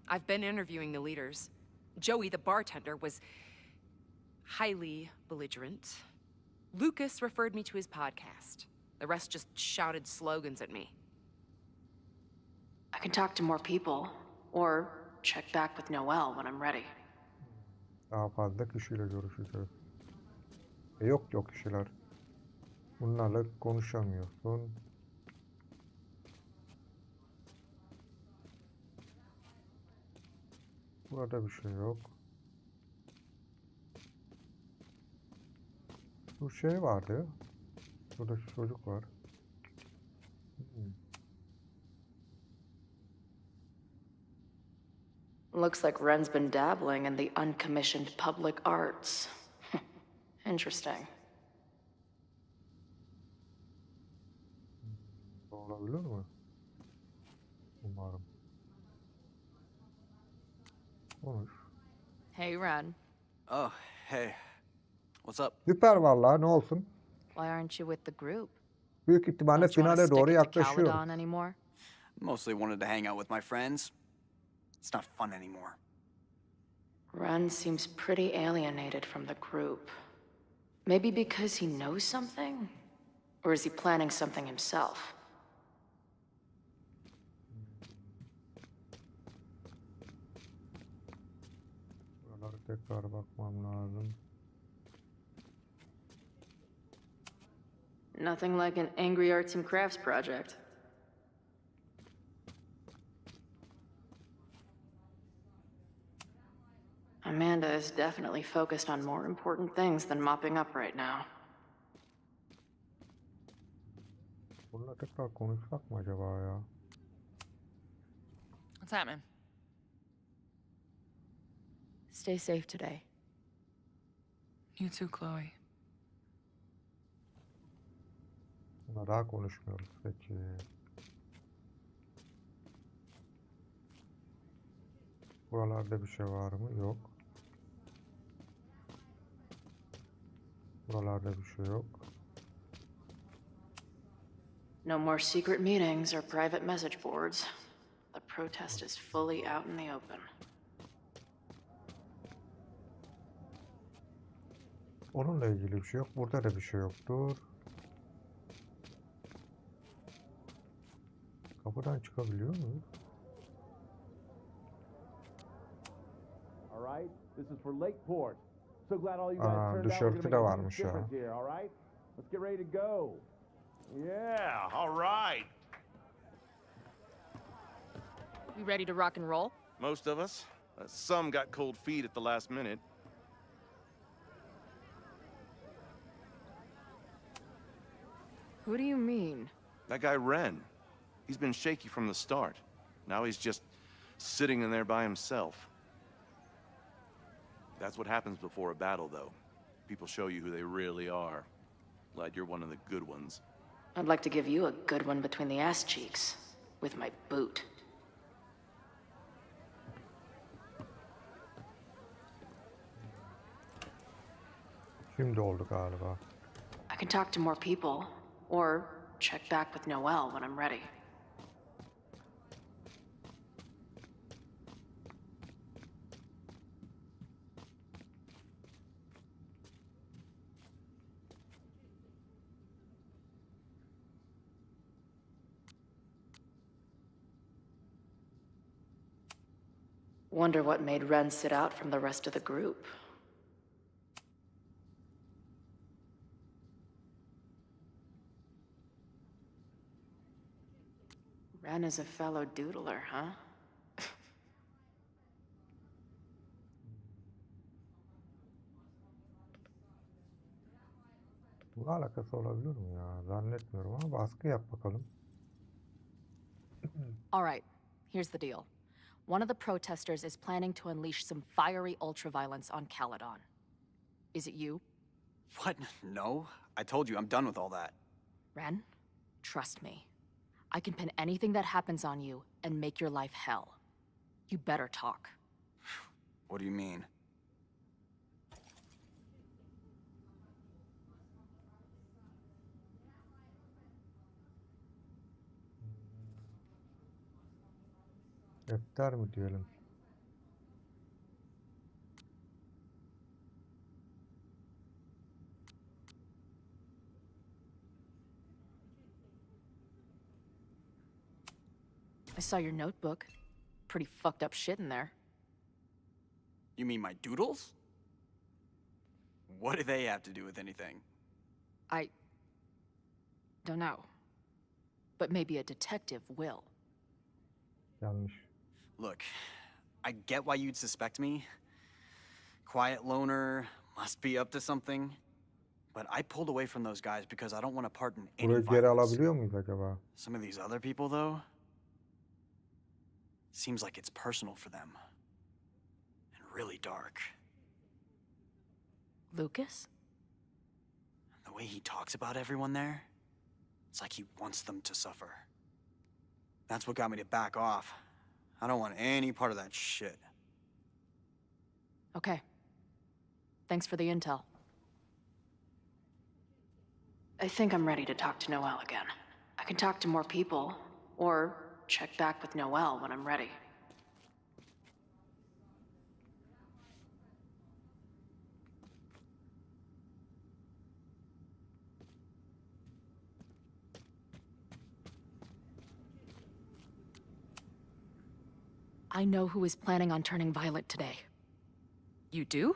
Speaker 12: I've been interviewing the leaders. Joey, the bartender, was highly belligerent. Lucas referred me to his podcast. The rest just shouted slogans at me.
Speaker 16: I can talk to more people, or check back with Noelle when I'm ready.
Speaker 2: Daha fazla kişiyle görüşeceğiz. Yok kişiler. Bunlarla konuşamıyorsun. Burada bir şey yok. Bu şey vardı. Burada şu çocuk var.
Speaker 4: Looks like Ren's been dabbling in the uncommissioned public arts. Interesting.
Speaker 2: Olabilir mi? Umarım. Konuş.
Speaker 16: Hey, Ren.
Speaker 1: Oh, hey. What's up?
Speaker 2: Süper vallahi, ne olsun?
Speaker 16: Why aren't you with the group?
Speaker 2: Büyük ihtimalle
Speaker 16: Don't you want to
Speaker 2: finale
Speaker 16: stick
Speaker 2: doğru
Speaker 16: it to
Speaker 2: yaklaşıyoruz.
Speaker 16: Caledon anymore?
Speaker 1: Mostly wanted to hang out with my friends. It's not fun anymore.
Speaker 4: Ren seems pretty alienated from the group. Maybe because he knows something? Or is he planning something himself?
Speaker 2: Buralara tekrar bakmam lazım.
Speaker 4: Nothing like an angry arts and crafts project. Amanda is definitely focused on more important things than mopping up right now.
Speaker 2: Bununla tekrar konuşsak mı acaba ya?
Speaker 20: What's happening?
Speaker 16: Stay safe today.
Speaker 20: You too, Chloe.
Speaker 2: Buna daha konuşmuyoruz peki. Buralarda bir şey var mı? Yok. Buralarda bir şey yok.
Speaker 4: No more secret meetings or private message boards. The protest is fully out in the open.
Speaker 2: Onunla ilgili bir şey yok. Burada da bir şey yoktur. Kapıdan çıkabiliyor muyuz?
Speaker 22: All right, this is for Lakeport. So glad all you guys turned out. We're
Speaker 2: Dışarısı
Speaker 22: gonna
Speaker 2: da
Speaker 22: make a huge
Speaker 2: varmış ya.
Speaker 22: difference here, all right? Let's get ready to go.
Speaker 18: Yeah, all right.
Speaker 16: You ready to rock and roll?
Speaker 23: Most of us. Some got cold feet at the last minute.
Speaker 16: Who do you mean?
Speaker 23: That guy Ren. He's been shaky from the start. Now he's just sitting in there by himself. That's what happens before a battle, though. People show you who they really are. Glad you're one of the good ones.
Speaker 4: I'd like to give you a good one between the ass cheeks. With my boot.
Speaker 2: Şimdi oldu galiba.
Speaker 4: I can talk to more people. Or check back with Noelle when I'm ready. Wonder what made Ren sit out from the rest of the group. Ren is a fellow doodler, huh?
Speaker 2: Bununla alakası olabilir mi ya? Zannetmiyorum ama baskı yap bakalım.
Speaker 16: All right, here's the deal. One of the protesters is planning to unleash some fiery ultraviolence on Caledon. Is it you?
Speaker 1: What? No. I told you, I'm done with all that.
Speaker 16: Ren, trust me. I can pin anything that happens on you and make your life hell. You better talk.
Speaker 1: What do you mean?
Speaker 2: Defter mi diyelim?
Speaker 16: I saw your notebook. Pretty fucked up shit in there.
Speaker 1: You mean my doodles? What do they have to do with anything?
Speaker 16: I don't know. But maybe a detective will.
Speaker 2: Yanlış.
Speaker 1: Look, I get why you'd suspect me. Quiet loner, must be up to something. But I pulled away from those guys because I don't want to part in any
Speaker 2: Burayı geri
Speaker 1: violence.
Speaker 2: alabiliyor muyuz acaba?
Speaker 1: Some of these other people, though, seems like it's personal for them. really dark.
Speaker 16: Lucas?
Speaker 1: The way he talks about everyone there, it's like he wants them to suffer. That's what got me to back off. I don't want any part of that shit.
Speaker 16: Okay. Thanks for the intel. I think I'm ready to talk to Noelle again. I can talk to more people, or check back with Noelle when I'm ready. I know who is planning on turning violet today.
Speaker 12: You do?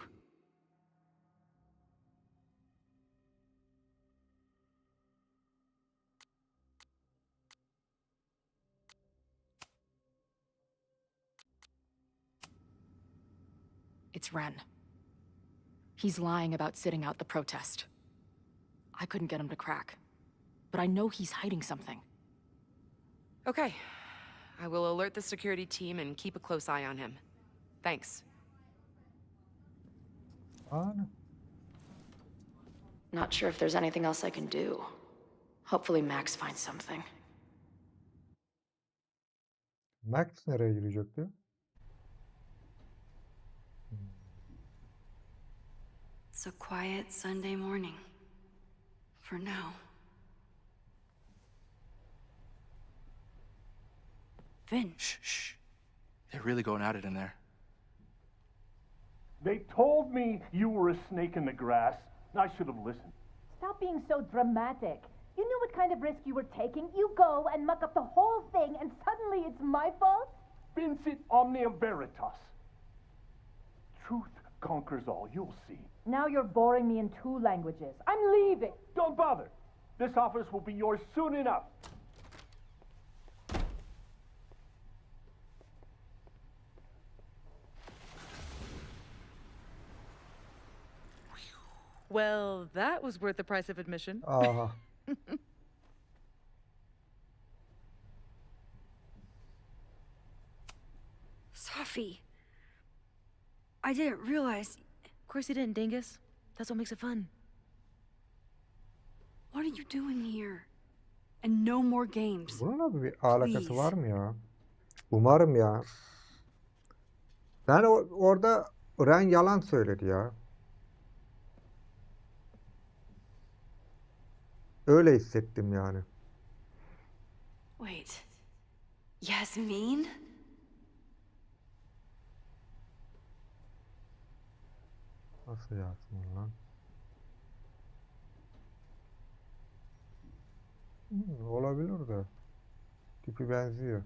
Speaker 16: It's Ren. He's lying about sitting out the protest. I couldn't get him to crack, but I know he's hiding something.
Speaker 12: Okay. I will alert the security team and keep a close eye on him. Thanks.
Speaker 16: Not sure if there's anything else I can do. Hopefully Max finds something.
Speaker 2: Max nereye girecekti?
Speaker 3: It's a quiet Sunday morning. For now.
Speaker 5: Vin. Shh. They're really going at it in there.
Speaker 22: They told me you were a snake in the grass. I should have listened.
Speaker 6: Stop being so dramatic. You knew what kind of risk you were taking. You go and muck up the whole thing, and suddenly it's my fault?
Speaker 22: Vincit omnia veritas. Truth conquers all, you'll see.
Speaker 6: Now you're boring me in 2 languages. I'm leaving.
Speaker 22: Don't bother. This office will be yours soon enough.
Speaker 8: Well, that was worth the price of admission.
Speaker 2: Aha.
Speaker 8: Sophie. I didn't realize. Of course you didn't, Dingus. That's what makes it fun.
Speaker 3: What are you doing here? And no more games.
Speaker 2: Bununla bir alakası var mı ya? Umarım ya. Yani orada Ren yalan söyledi ya. Öyle hissettim yani.
Speaker 3: Wait. Yasmin?
Speaker 2: Nasıl Yasmin lan? Olabilir de. Tipi benziyor.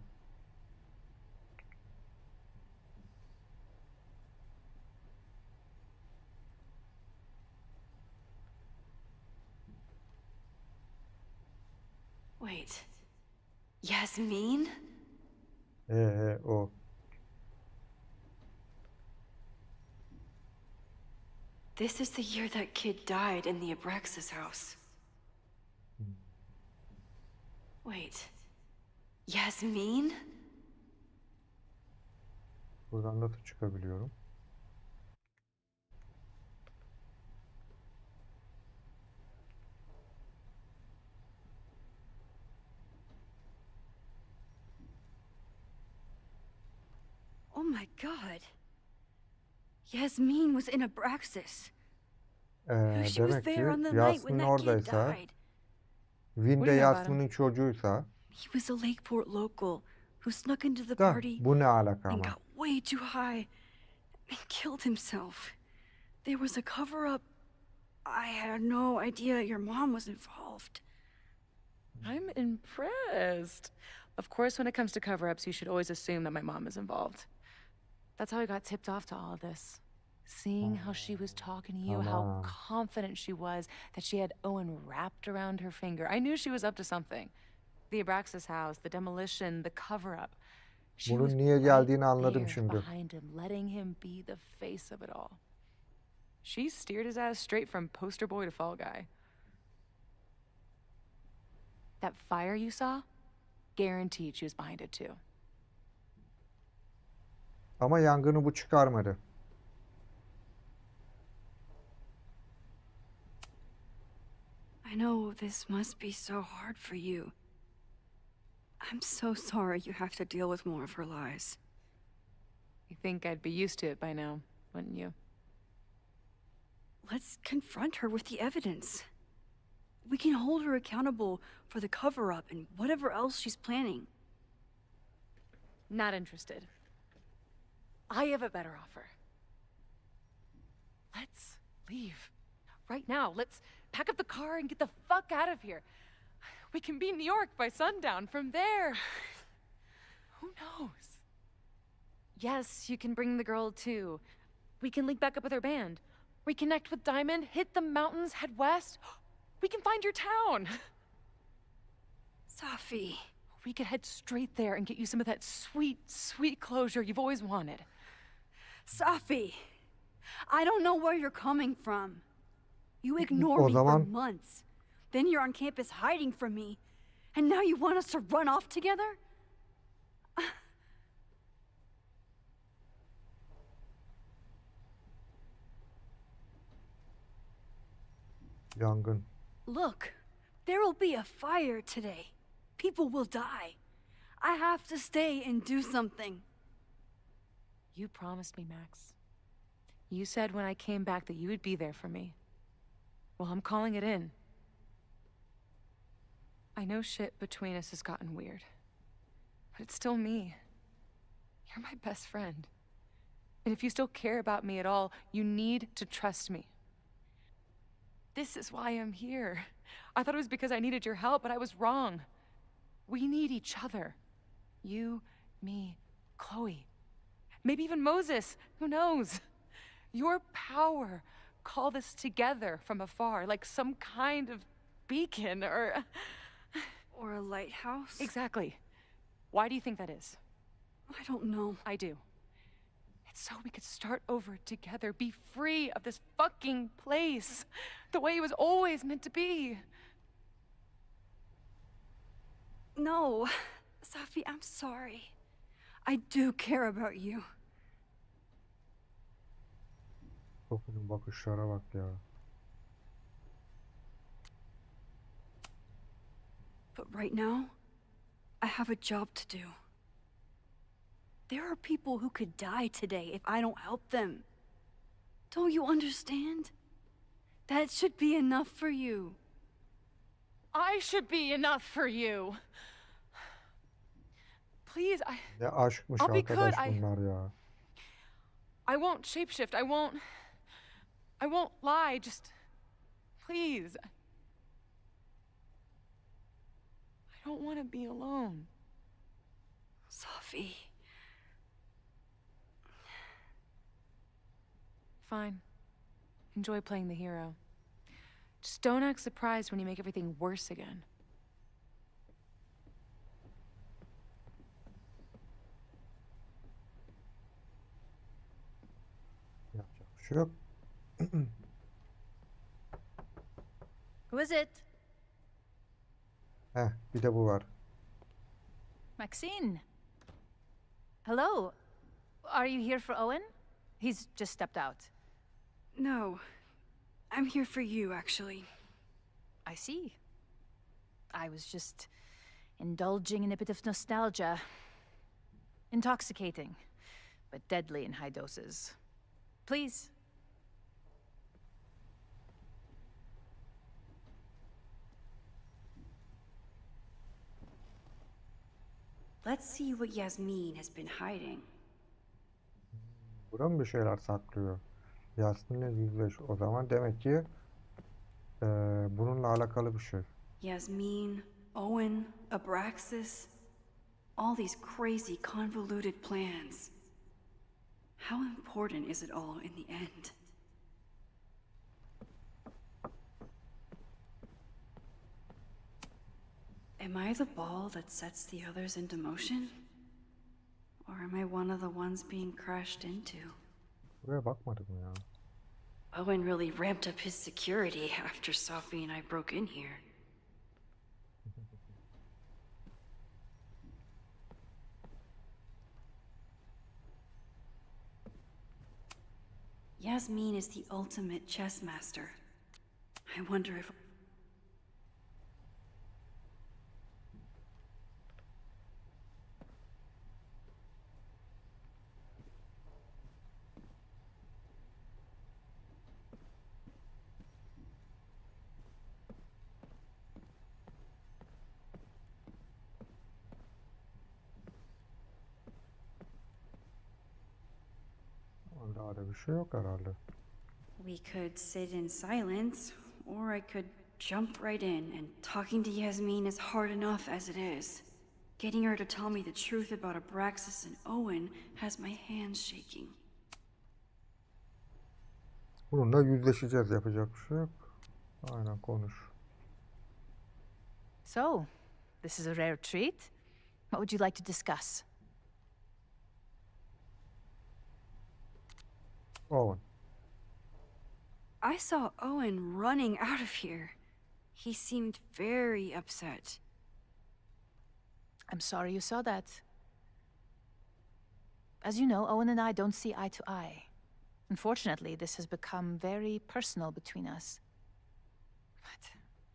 Speaker 3: Wait. Yasmin?
Speaker 2: O.
Speaker 3: This is the year that kid died in the Abraxas house. Wait. Yasmin?
Speaker 2: Buradan nasıl çıkabiliyorum?
Speaker 8: Oh my god. Yasmin was in Abraxas. She was
Speaker 2: Demek ki
Speaker 8: there on the night when
Speaker 2: Yasmin
Speaker 8: that kid
Speaker 2: oradaysa,
Speaker 8: died.
Speaker 2: Vin
Speaker 8: We
Speaker 2: de
Speaker 8: know about
Speaker 2: Yasmin'in çocuğuysa,
Speaker 8: He was a Lakeport local who snuck into the
Speaker 2: da
Speaker 8: party
Speaker 2: bu ne alaka
Speaker 8: and
Speaker 2: ama?
Speaker 8: got way too high and killed himself. There was a cover-up. I had no idea your mom was involved.
Speaker 20: I'm impressed. Of course, when it comes to cover-ups, you should always assume that my mom is involved. That's how I got tipped off to all of this. Seeing how she was talking to you, how confident she was that she had Owen wrapped around her finger. I knew she was up to something. The Abraxas house, the demolition, the cover-up. She was
Speaker 2: Bunun niye geldiğini anladım
Speaker 20: there
Speaker 2: şimdi.
Speaker 20: behind him, letting him be the face of it all. She steered his ass straight from poster boy to fall guy. That fire you saw? Guaranteed she was behind it too.
Speaker 2: Ama yangını bu çıkarmadı.
Speaker 8: I know this must be so hard for you. I'm so sorry you have to deal with more of her lies.
Speaker 12: You think I'd be used to it by now, wouldn't you?
Speaker 8: Let's confront her with the evidence. We can hold her accountable for the cover-up and whatever else she's planning.
Speaker 12: Not interested. I have a better offer. Let's leave. Right now. Let's pack up the car and get the fuck out of here. We can be in New York by sundown. From there, who knows? Yes, you can bring the girl too. We can link back up with her band. Reconnect with Diamond, hit the mountains, head west. We can find your town.
Speaker 8: Safi.
Speaker 12: We could head straight there and get you some of that sweet, sweet closure you've always wanted.
Speaker 8: Safi, I don't know where you're coming from. You ignored me for months. Then you're on campus hiding from me. And now you want us to run off together?
Speaker 2: Yangın.
Speaker 8: Look, there will be a fire today. People will die. I have to stay and do something.
Speaker 12: You promised me, Max. You said when I came back that you would be there for me. Well, I'm calling it in. I know shit between us has gotten weird. But it's still me. You're my best friend. And if you still care about me at all, you need to trust me. This is why I'm here. I thought it was because I needed your help, but I was wrong. We need each other. You, me, Chloe. Maybe even Moses. Who knows? Your power called us together from afar, like some kind of beacon or...
Speaker 8: Or a lighthouse?
Speaker 12: Exactly. Why do you think that is?
Speaker 8: I don't know.
Speaker 12: I do. It's so we could start over together, be free of this fucking place, the way it was always meant to be.
Speaker 8: No, Safi, I'm sorry. I do care about you.
Speaker 2: Sophie'nin bakışlara bak ya.
Speaker 8: But right now, I have a job to do. There are people who could die today if I don't help them. Don't you understand? That should be enough for you.
Speaker 12: I should be enough for you. Please,
Speaker 2: Ne aşkmış
Speaker 12: I'll be
Speaker 2: arkadaş
Speaker 12: good.
Speaker 2: bunlar ya.
Speaker 12: I won't shapeshift. I won't lie. Just, please. I don't want to be alone.
Speaker 8: Safi.
Speaker 12: Fine. Enjoy playing the hero. Just don't act surprised when you make everything worse again.
Speaker 2: Yapacak bir şey yok.
Speaker 7: Who is it?
Speaker 2: Bir de bu var.
Speaker 7: Maxine. Hello. Are you here for Owen? He's just stepped out.
Speaker 8: No. I'm here for you, actually.
Speaker 7: I see. I was just indulging in a bit of nostalgia. Intoxicating, but deadly in high doses. Please.
Speaker 8: Let's see what Yasmin has been hiding.
Speaker 2: Burada mı bir şeyler saklıyor? Yasmin'le yüzleş. O zaman demek ki bununla alakalı bir şey.
Speaker 8: Yasmin, Owen, Abraxas, all these crazy, convoluted plans. How important is it all in the end? Am I the ball that sets the others into motion? Or am I one of the ones being crashed into?
Speaker 2: Buraya bakmadım ya.
Speaker 8: Owen really ramped up his security after Sophie and I broke in here. Yasmin is the ultimate chess master. I wonder if...
Speaker 2: Böyle bir şey yok herhalde.
Speaker 8: We could sit in silence, or I could jump right in, and talking to Yasmin is hard enough as it is. Getting her to tell me the truth about Abraxas and Owen has my hands shaking.
Speaker 2: Bununla yüzleşeceğiz. Yapacak bir şey yok. Aynen konuş.
Speaker 7: So, this is a rare treat. What would you like to discuss?
Speaker 2: Owen.
Speaker 8: I saw Owen running out of here. He seemed very upset.
Speaker 7: I'm sorry you saw that. As you know, Owen and I don't see eye to eye. Unfortunately, this has become very personal between us. But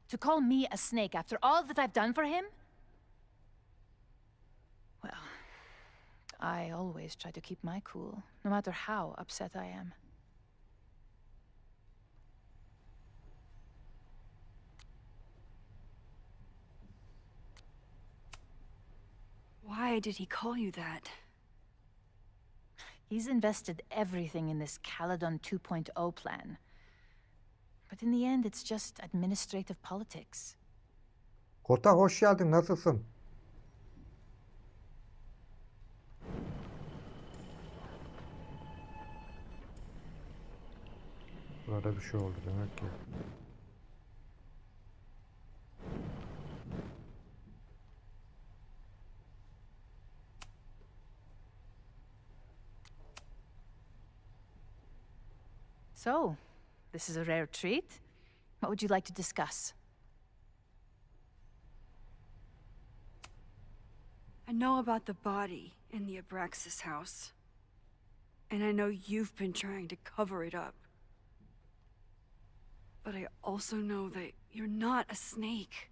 Speaker 7: to call me a snake after all that I've done for him? Well, I always try to keep my cool, no matter how upset I am.
Speaker 8: Why did he call you that?
Speaker 7: He's invested everything in this Caledon 2.0 plan. But in the end, it's just administrative politics.
Speaker 2: Kota hoş geldin. Nasılsın? Burada bir şey oldu demek ki.
Speaker 7: So, this is a rare treat. What would you like to discuss?
Speaker 8: I know about the body in the Abraxas house. And I know you've been trying to cover it up. But I also know that you're not a snake.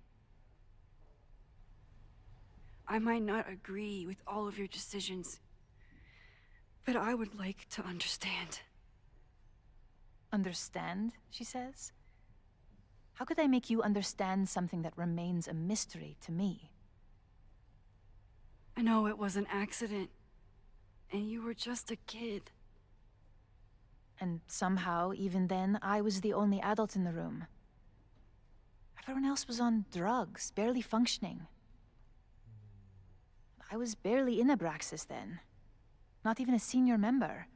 Speaker 8: I might not agree with all of your decisions, but I would like to understand.
Speaker 7: Understand, she says? How could I make you understand something that remains a mystery to me?
Speaker 8: I know it was an accident, and you were just a kid.
Speaker 7: And somehow, even then, I was the only adult in the room. Everyone else was on drugs, barely functioning. I was barely in Abraxas then. Not even a senior member.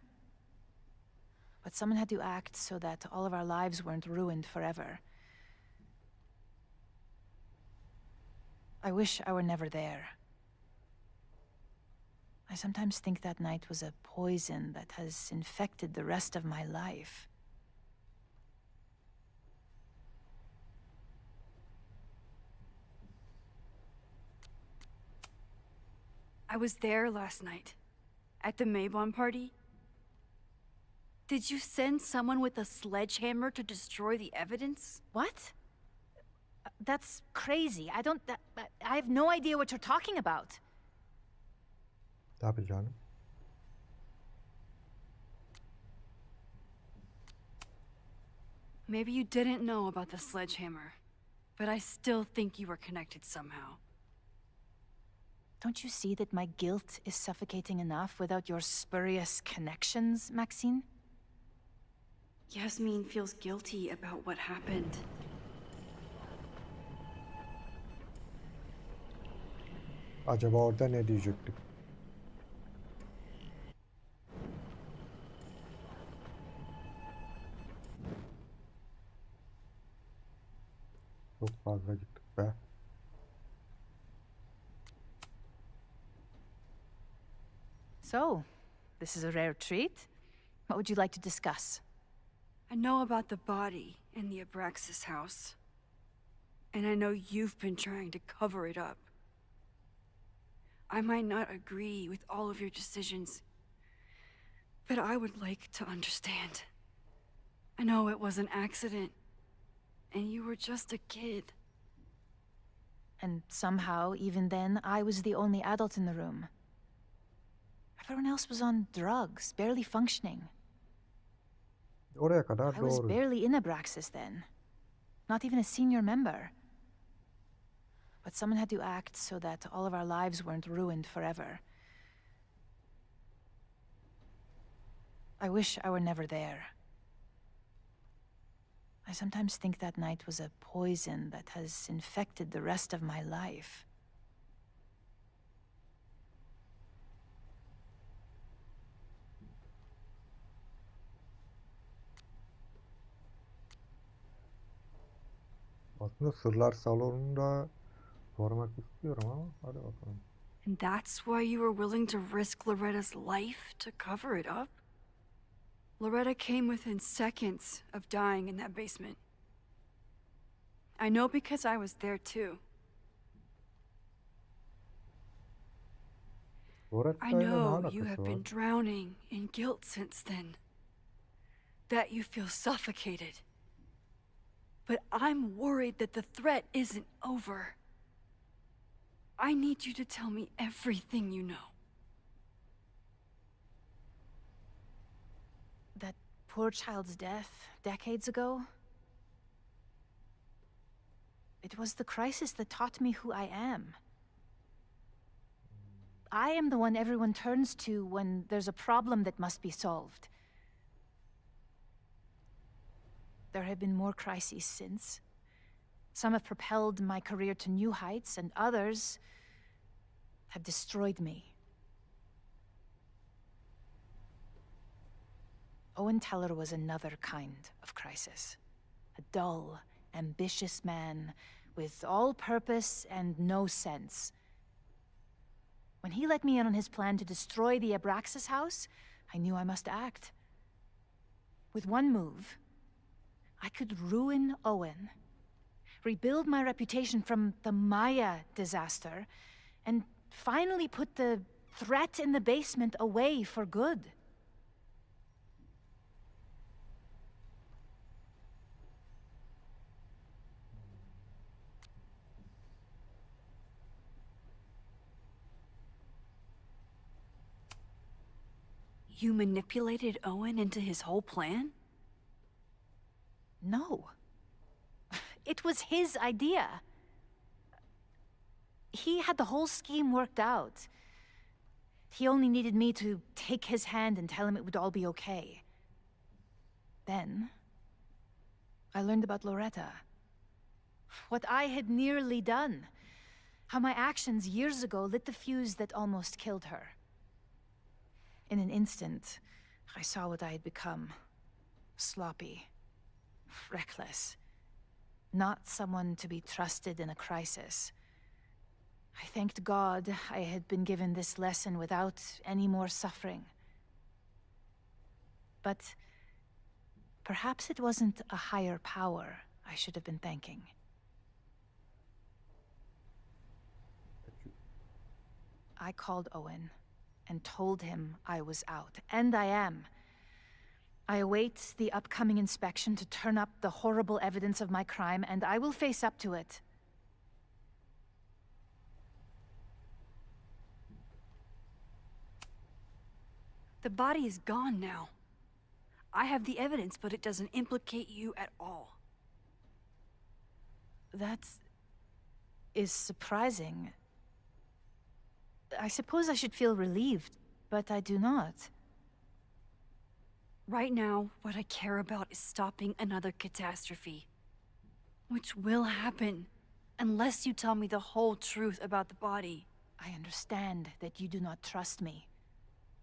Speaker 7: But someone had to act so that all of our lives weren't ruined forever. I wish I were never there. I sometimes think that night was a poison that has infected the rest of my life.
Speaker 8: I was there last night, at the Maybon party. Did you send someone with a sledgehammer to destroy the evidence?
Speaker 7: What? That's crazy. I have no idea what you're talking about.
Speaker 2: Tabii canım.
Speaker 8: Maybe you didn't know about the sledgehammer, but I still think you were connected somehow.
Speaker 7: Don't you see that my guilt is suffocating enough without your spurious connections, Maxine?
Speaker 8: Yasmin feels guilty about what happened.
Speaker 2: Acaba orada ne diyecektik? Çok fazla gittik be.
Speaker 7: So, this is a rare treat. What would you like to discuss?
Speaker 8: I know about the body in the Abraxas house. And I know you've been trying to cover it up. I might not agree with all of your decisions, but I would like to understand. I know it was an accident, and you were just a kid.
Speaker 7: And somehow, even then, I was the only adult in the room. Everyone else was on drugs, barely functioning.
Speaker 2: Oraya kadar
Speaker 7: I was
Speaker 2: doğru.
Speaker 7: barely in Abraxas then. Not even a senior member. But someone had to act so that all of our lives weren't ruined forever. I wish I were never there. I sometimes think that night was a poison that has infected the rest of my life.
Speaker 2: Aslında sırlar salonunda sormak istiyorum ama hadi bakalım.
Speaker 8: And that's why you were willing to risk Loretta's life to cover it up? Loretta came within seconds of dying in that basement. I know because I was there too. I know you have been drowning in guilt since then. That you feel suffocated. But I'm worried that the threat isn't over. I need you to tell me everything you know.
Speaker 7: That poor child's death decades ago? It was the crisis that taught me who I am. I am the one everyone turns to when there's a problem that must be solved. There have been more crises since. Some have propelled my career to new heights, and others have destroyed me. Owen Teller was another kind of crisis. A dull, ambitious man with all purpose and no sense. When he let me in on his plan to destroy the Abraxas house, I knew I must act. With one move, I could ruin Owen, rebuild my reputation from the Maya disaster, and finally put the threat in the basement away for good.
Speaker 8: You manipulated Owen into his whole plan?
Speaker 7: No. It was his idea. He had the whole scheme worked out. He only needed me to take his hand and tell him it would all be okay. Then, I learned about Loretta. What I had nearly done. How my actions years ago lit the fuse that almost killed her. In an instant, I saw what I had become. Sloppy. Reckless. Not someone to be trusted in a crisis. I thanked God I had been given this lesson without any more suffering. But perhaps it wasn't a higher power I should have been thanking. I called Owen and told him I was out, and I am. I await the upcoming inspection to turn up the horrible evidence of my crime, and I will face up to it.
Speaker 8: The body is gone now. I have the evidence, but it doesn't implicate you at all.
Speaker 7: That is surprising. I suppose I should feel relieved, but I do not.
Speaker 8: Right now, what I care about is stopping another catastrophe. Which will happen, unless you tell me the whole truth about the body.
Speaker 7: I understand that you do not trust me.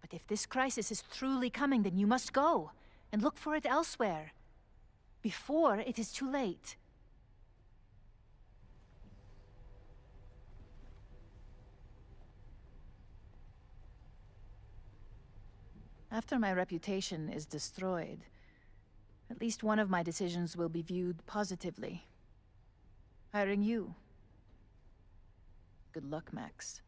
Speaker 7: But if this crisis is truly coming, then you must go, and look for it elsewhere. Before it is too late. After my reputation is destroyed, at least one of my decisions will be viewed positively. Hiring you. Good luck, Max.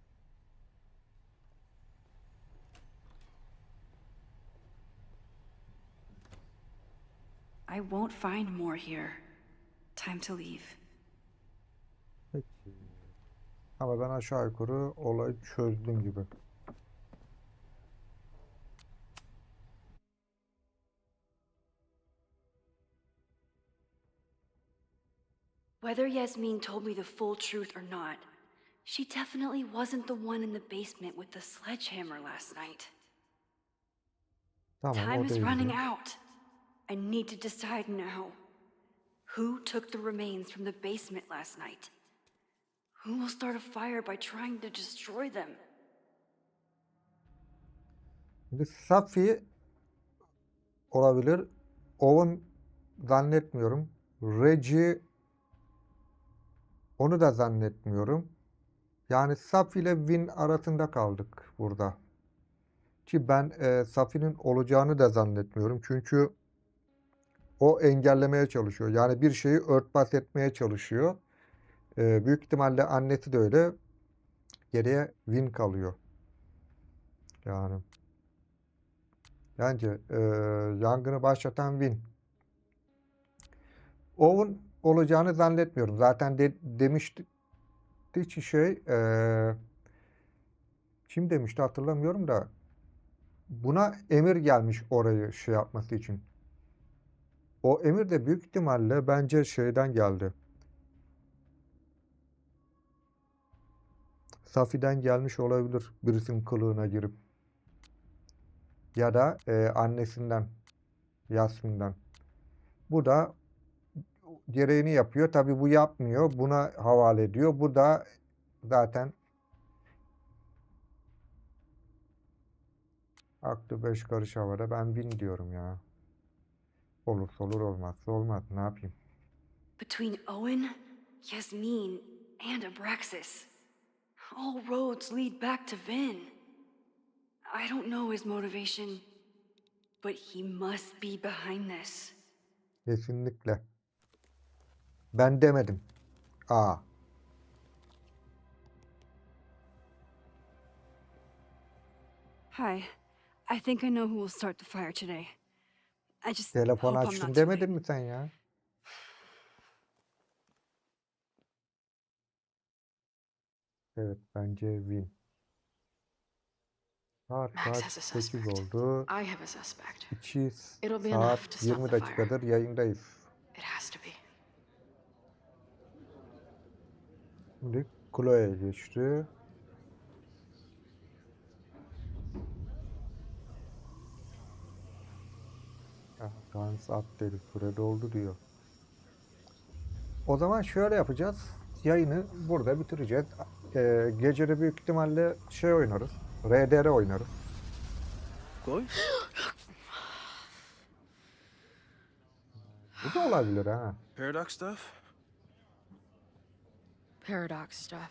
Speaker 8: I won't find more here. Time to leave.
Speaker 2: Peki. Ama ben aşağı yukarı olayı çözdüm gibi.
Speaker 8: Whether Yasmin told me the full truth or not, she definitely wasn't the one in the basement with the sledgehammer last night.
Speaker 2: Tamam,
Speaker 3: Time
Speaker 2: o
Speaker 3: is running
Speaker 2: değildi.
Speaker 3: out. I need to decide now. Who took the remains from the basement last night? Who will start a fire by trying to destroy them?
Speaker 2: Şimdi Safi olabilir. Owen zannetmiyorum. Reggie, onu da zannetmiyorum. Yani Safi ile Win arasında kaldık burada. Ki ben Safi'nin olacağını da zannetmiyorum. Çünkü o engellemeye çalışıyor. Yani bir şeyi örtbas etmeye çalışıyor. Büyük ihtimalle annesi de öyle. Geriye Win kalıyor. Yani bence yangını başlatan Win. Owen olacağını zannetmiyorum. Zaten demişti ki kim demişti hatırlamıyorum da buna emir gelmiş orayı şey yapması için. O emir de büyük ihtimalle bence şeyden geldi. Safi'den gelmiş olabilir birisinin kılığına girip. Ya da annesinden, Yasmin'den. Bu da gereğini yapıyor. Tabii bu yapmıyor. Buna havale ediyor. Bu da zaten aklı 5 karış havada. Ben Win diyorum ya. Olursa olur, olmazsa olmaz. Ne yapayım?
Speaker 3: Between Owen, Yasmin, and Abraxas, all roads lead back to Vin. I don't know his motivation, but he must be behind this.
Speaker 2: Kesinlikle. Ben demedim. Aa.
Speaker 8: Hi. I think I know who will start the fire today. I just
Speaker 2: Telefon
Speaker 8: hope I'm
Speaker 2: açtım
Speaker 8: not too late.
Speaker 2: demedin mi sen ya? Evet, bence Win. Saat
Speaker 16: Max
Speaker 2: kaç?
Speaker 16: has a
Speaker 2: 8
Speaker 16: suspect.
Speaker 2: oldu.
Speaker 16: I have a suspect.
Speaker 2: 2
Speaker 16: It'll be enough
Speaker 2: saat
Speaker 16: to stop
Speaker 2: 20
Speaker 16: the fire.
Speaker 2: dakikadır yayındayız.
Speaker 16: It has to be.
Speaker 2: Şimdi Chloe geçti. Dans update süre doldu diyor. O zaman şöyle yapacağız. Yayını burada bitireceğiz. Gecede büyük ihtimalle şey oynarız. RDR oynarız.
Speaker 9: Chloe?
Speaker 2: Bu da olabilir ha.
Speaker 9: Paradox stuff?
Speaker 16: Paradox stuff.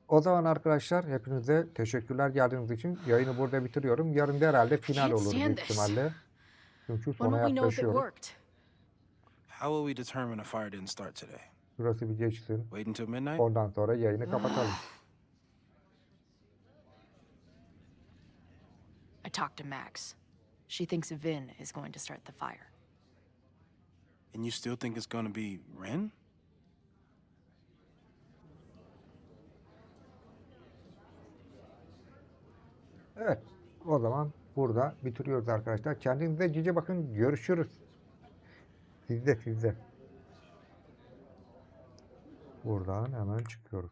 Speaker 2: O zaman arkadaşlar hepinize teşekkürler geldiğiniz için. Yayını burada bitiriyorum. Yarın da herhalde final
Speaker 16: can't
Speaker 2: olur
Speaker 16: stand
Speaker 2: büyük
Speaker 16: this.
Speaker 2: ihtimalle. Çünkü
Speaker 16: When
Speaker 2: sona
Speaker 16: will we know if it
Speaker 2: yaklaşıyoruz.
Speaker 16: worked?
Speaker 9: How will we determine a fire didn't start today?
Speaker 2: Burası bir geçsin.
Speaker 9: Wait until midnight?
Speaker 2: Ondan sonra yayını kapatalım.
Speaker 16: I talked to Max. She thinks Vin is going to start the fire.
Speaker 9: And you still think it's gonna be Ren?
Speaker 2: Evet. O zaman burada bitiriyoruz arkadaşlar. Kendinize cici bakın. Görüşürüz. Sizde. Buradan hemen çıkıyoruz.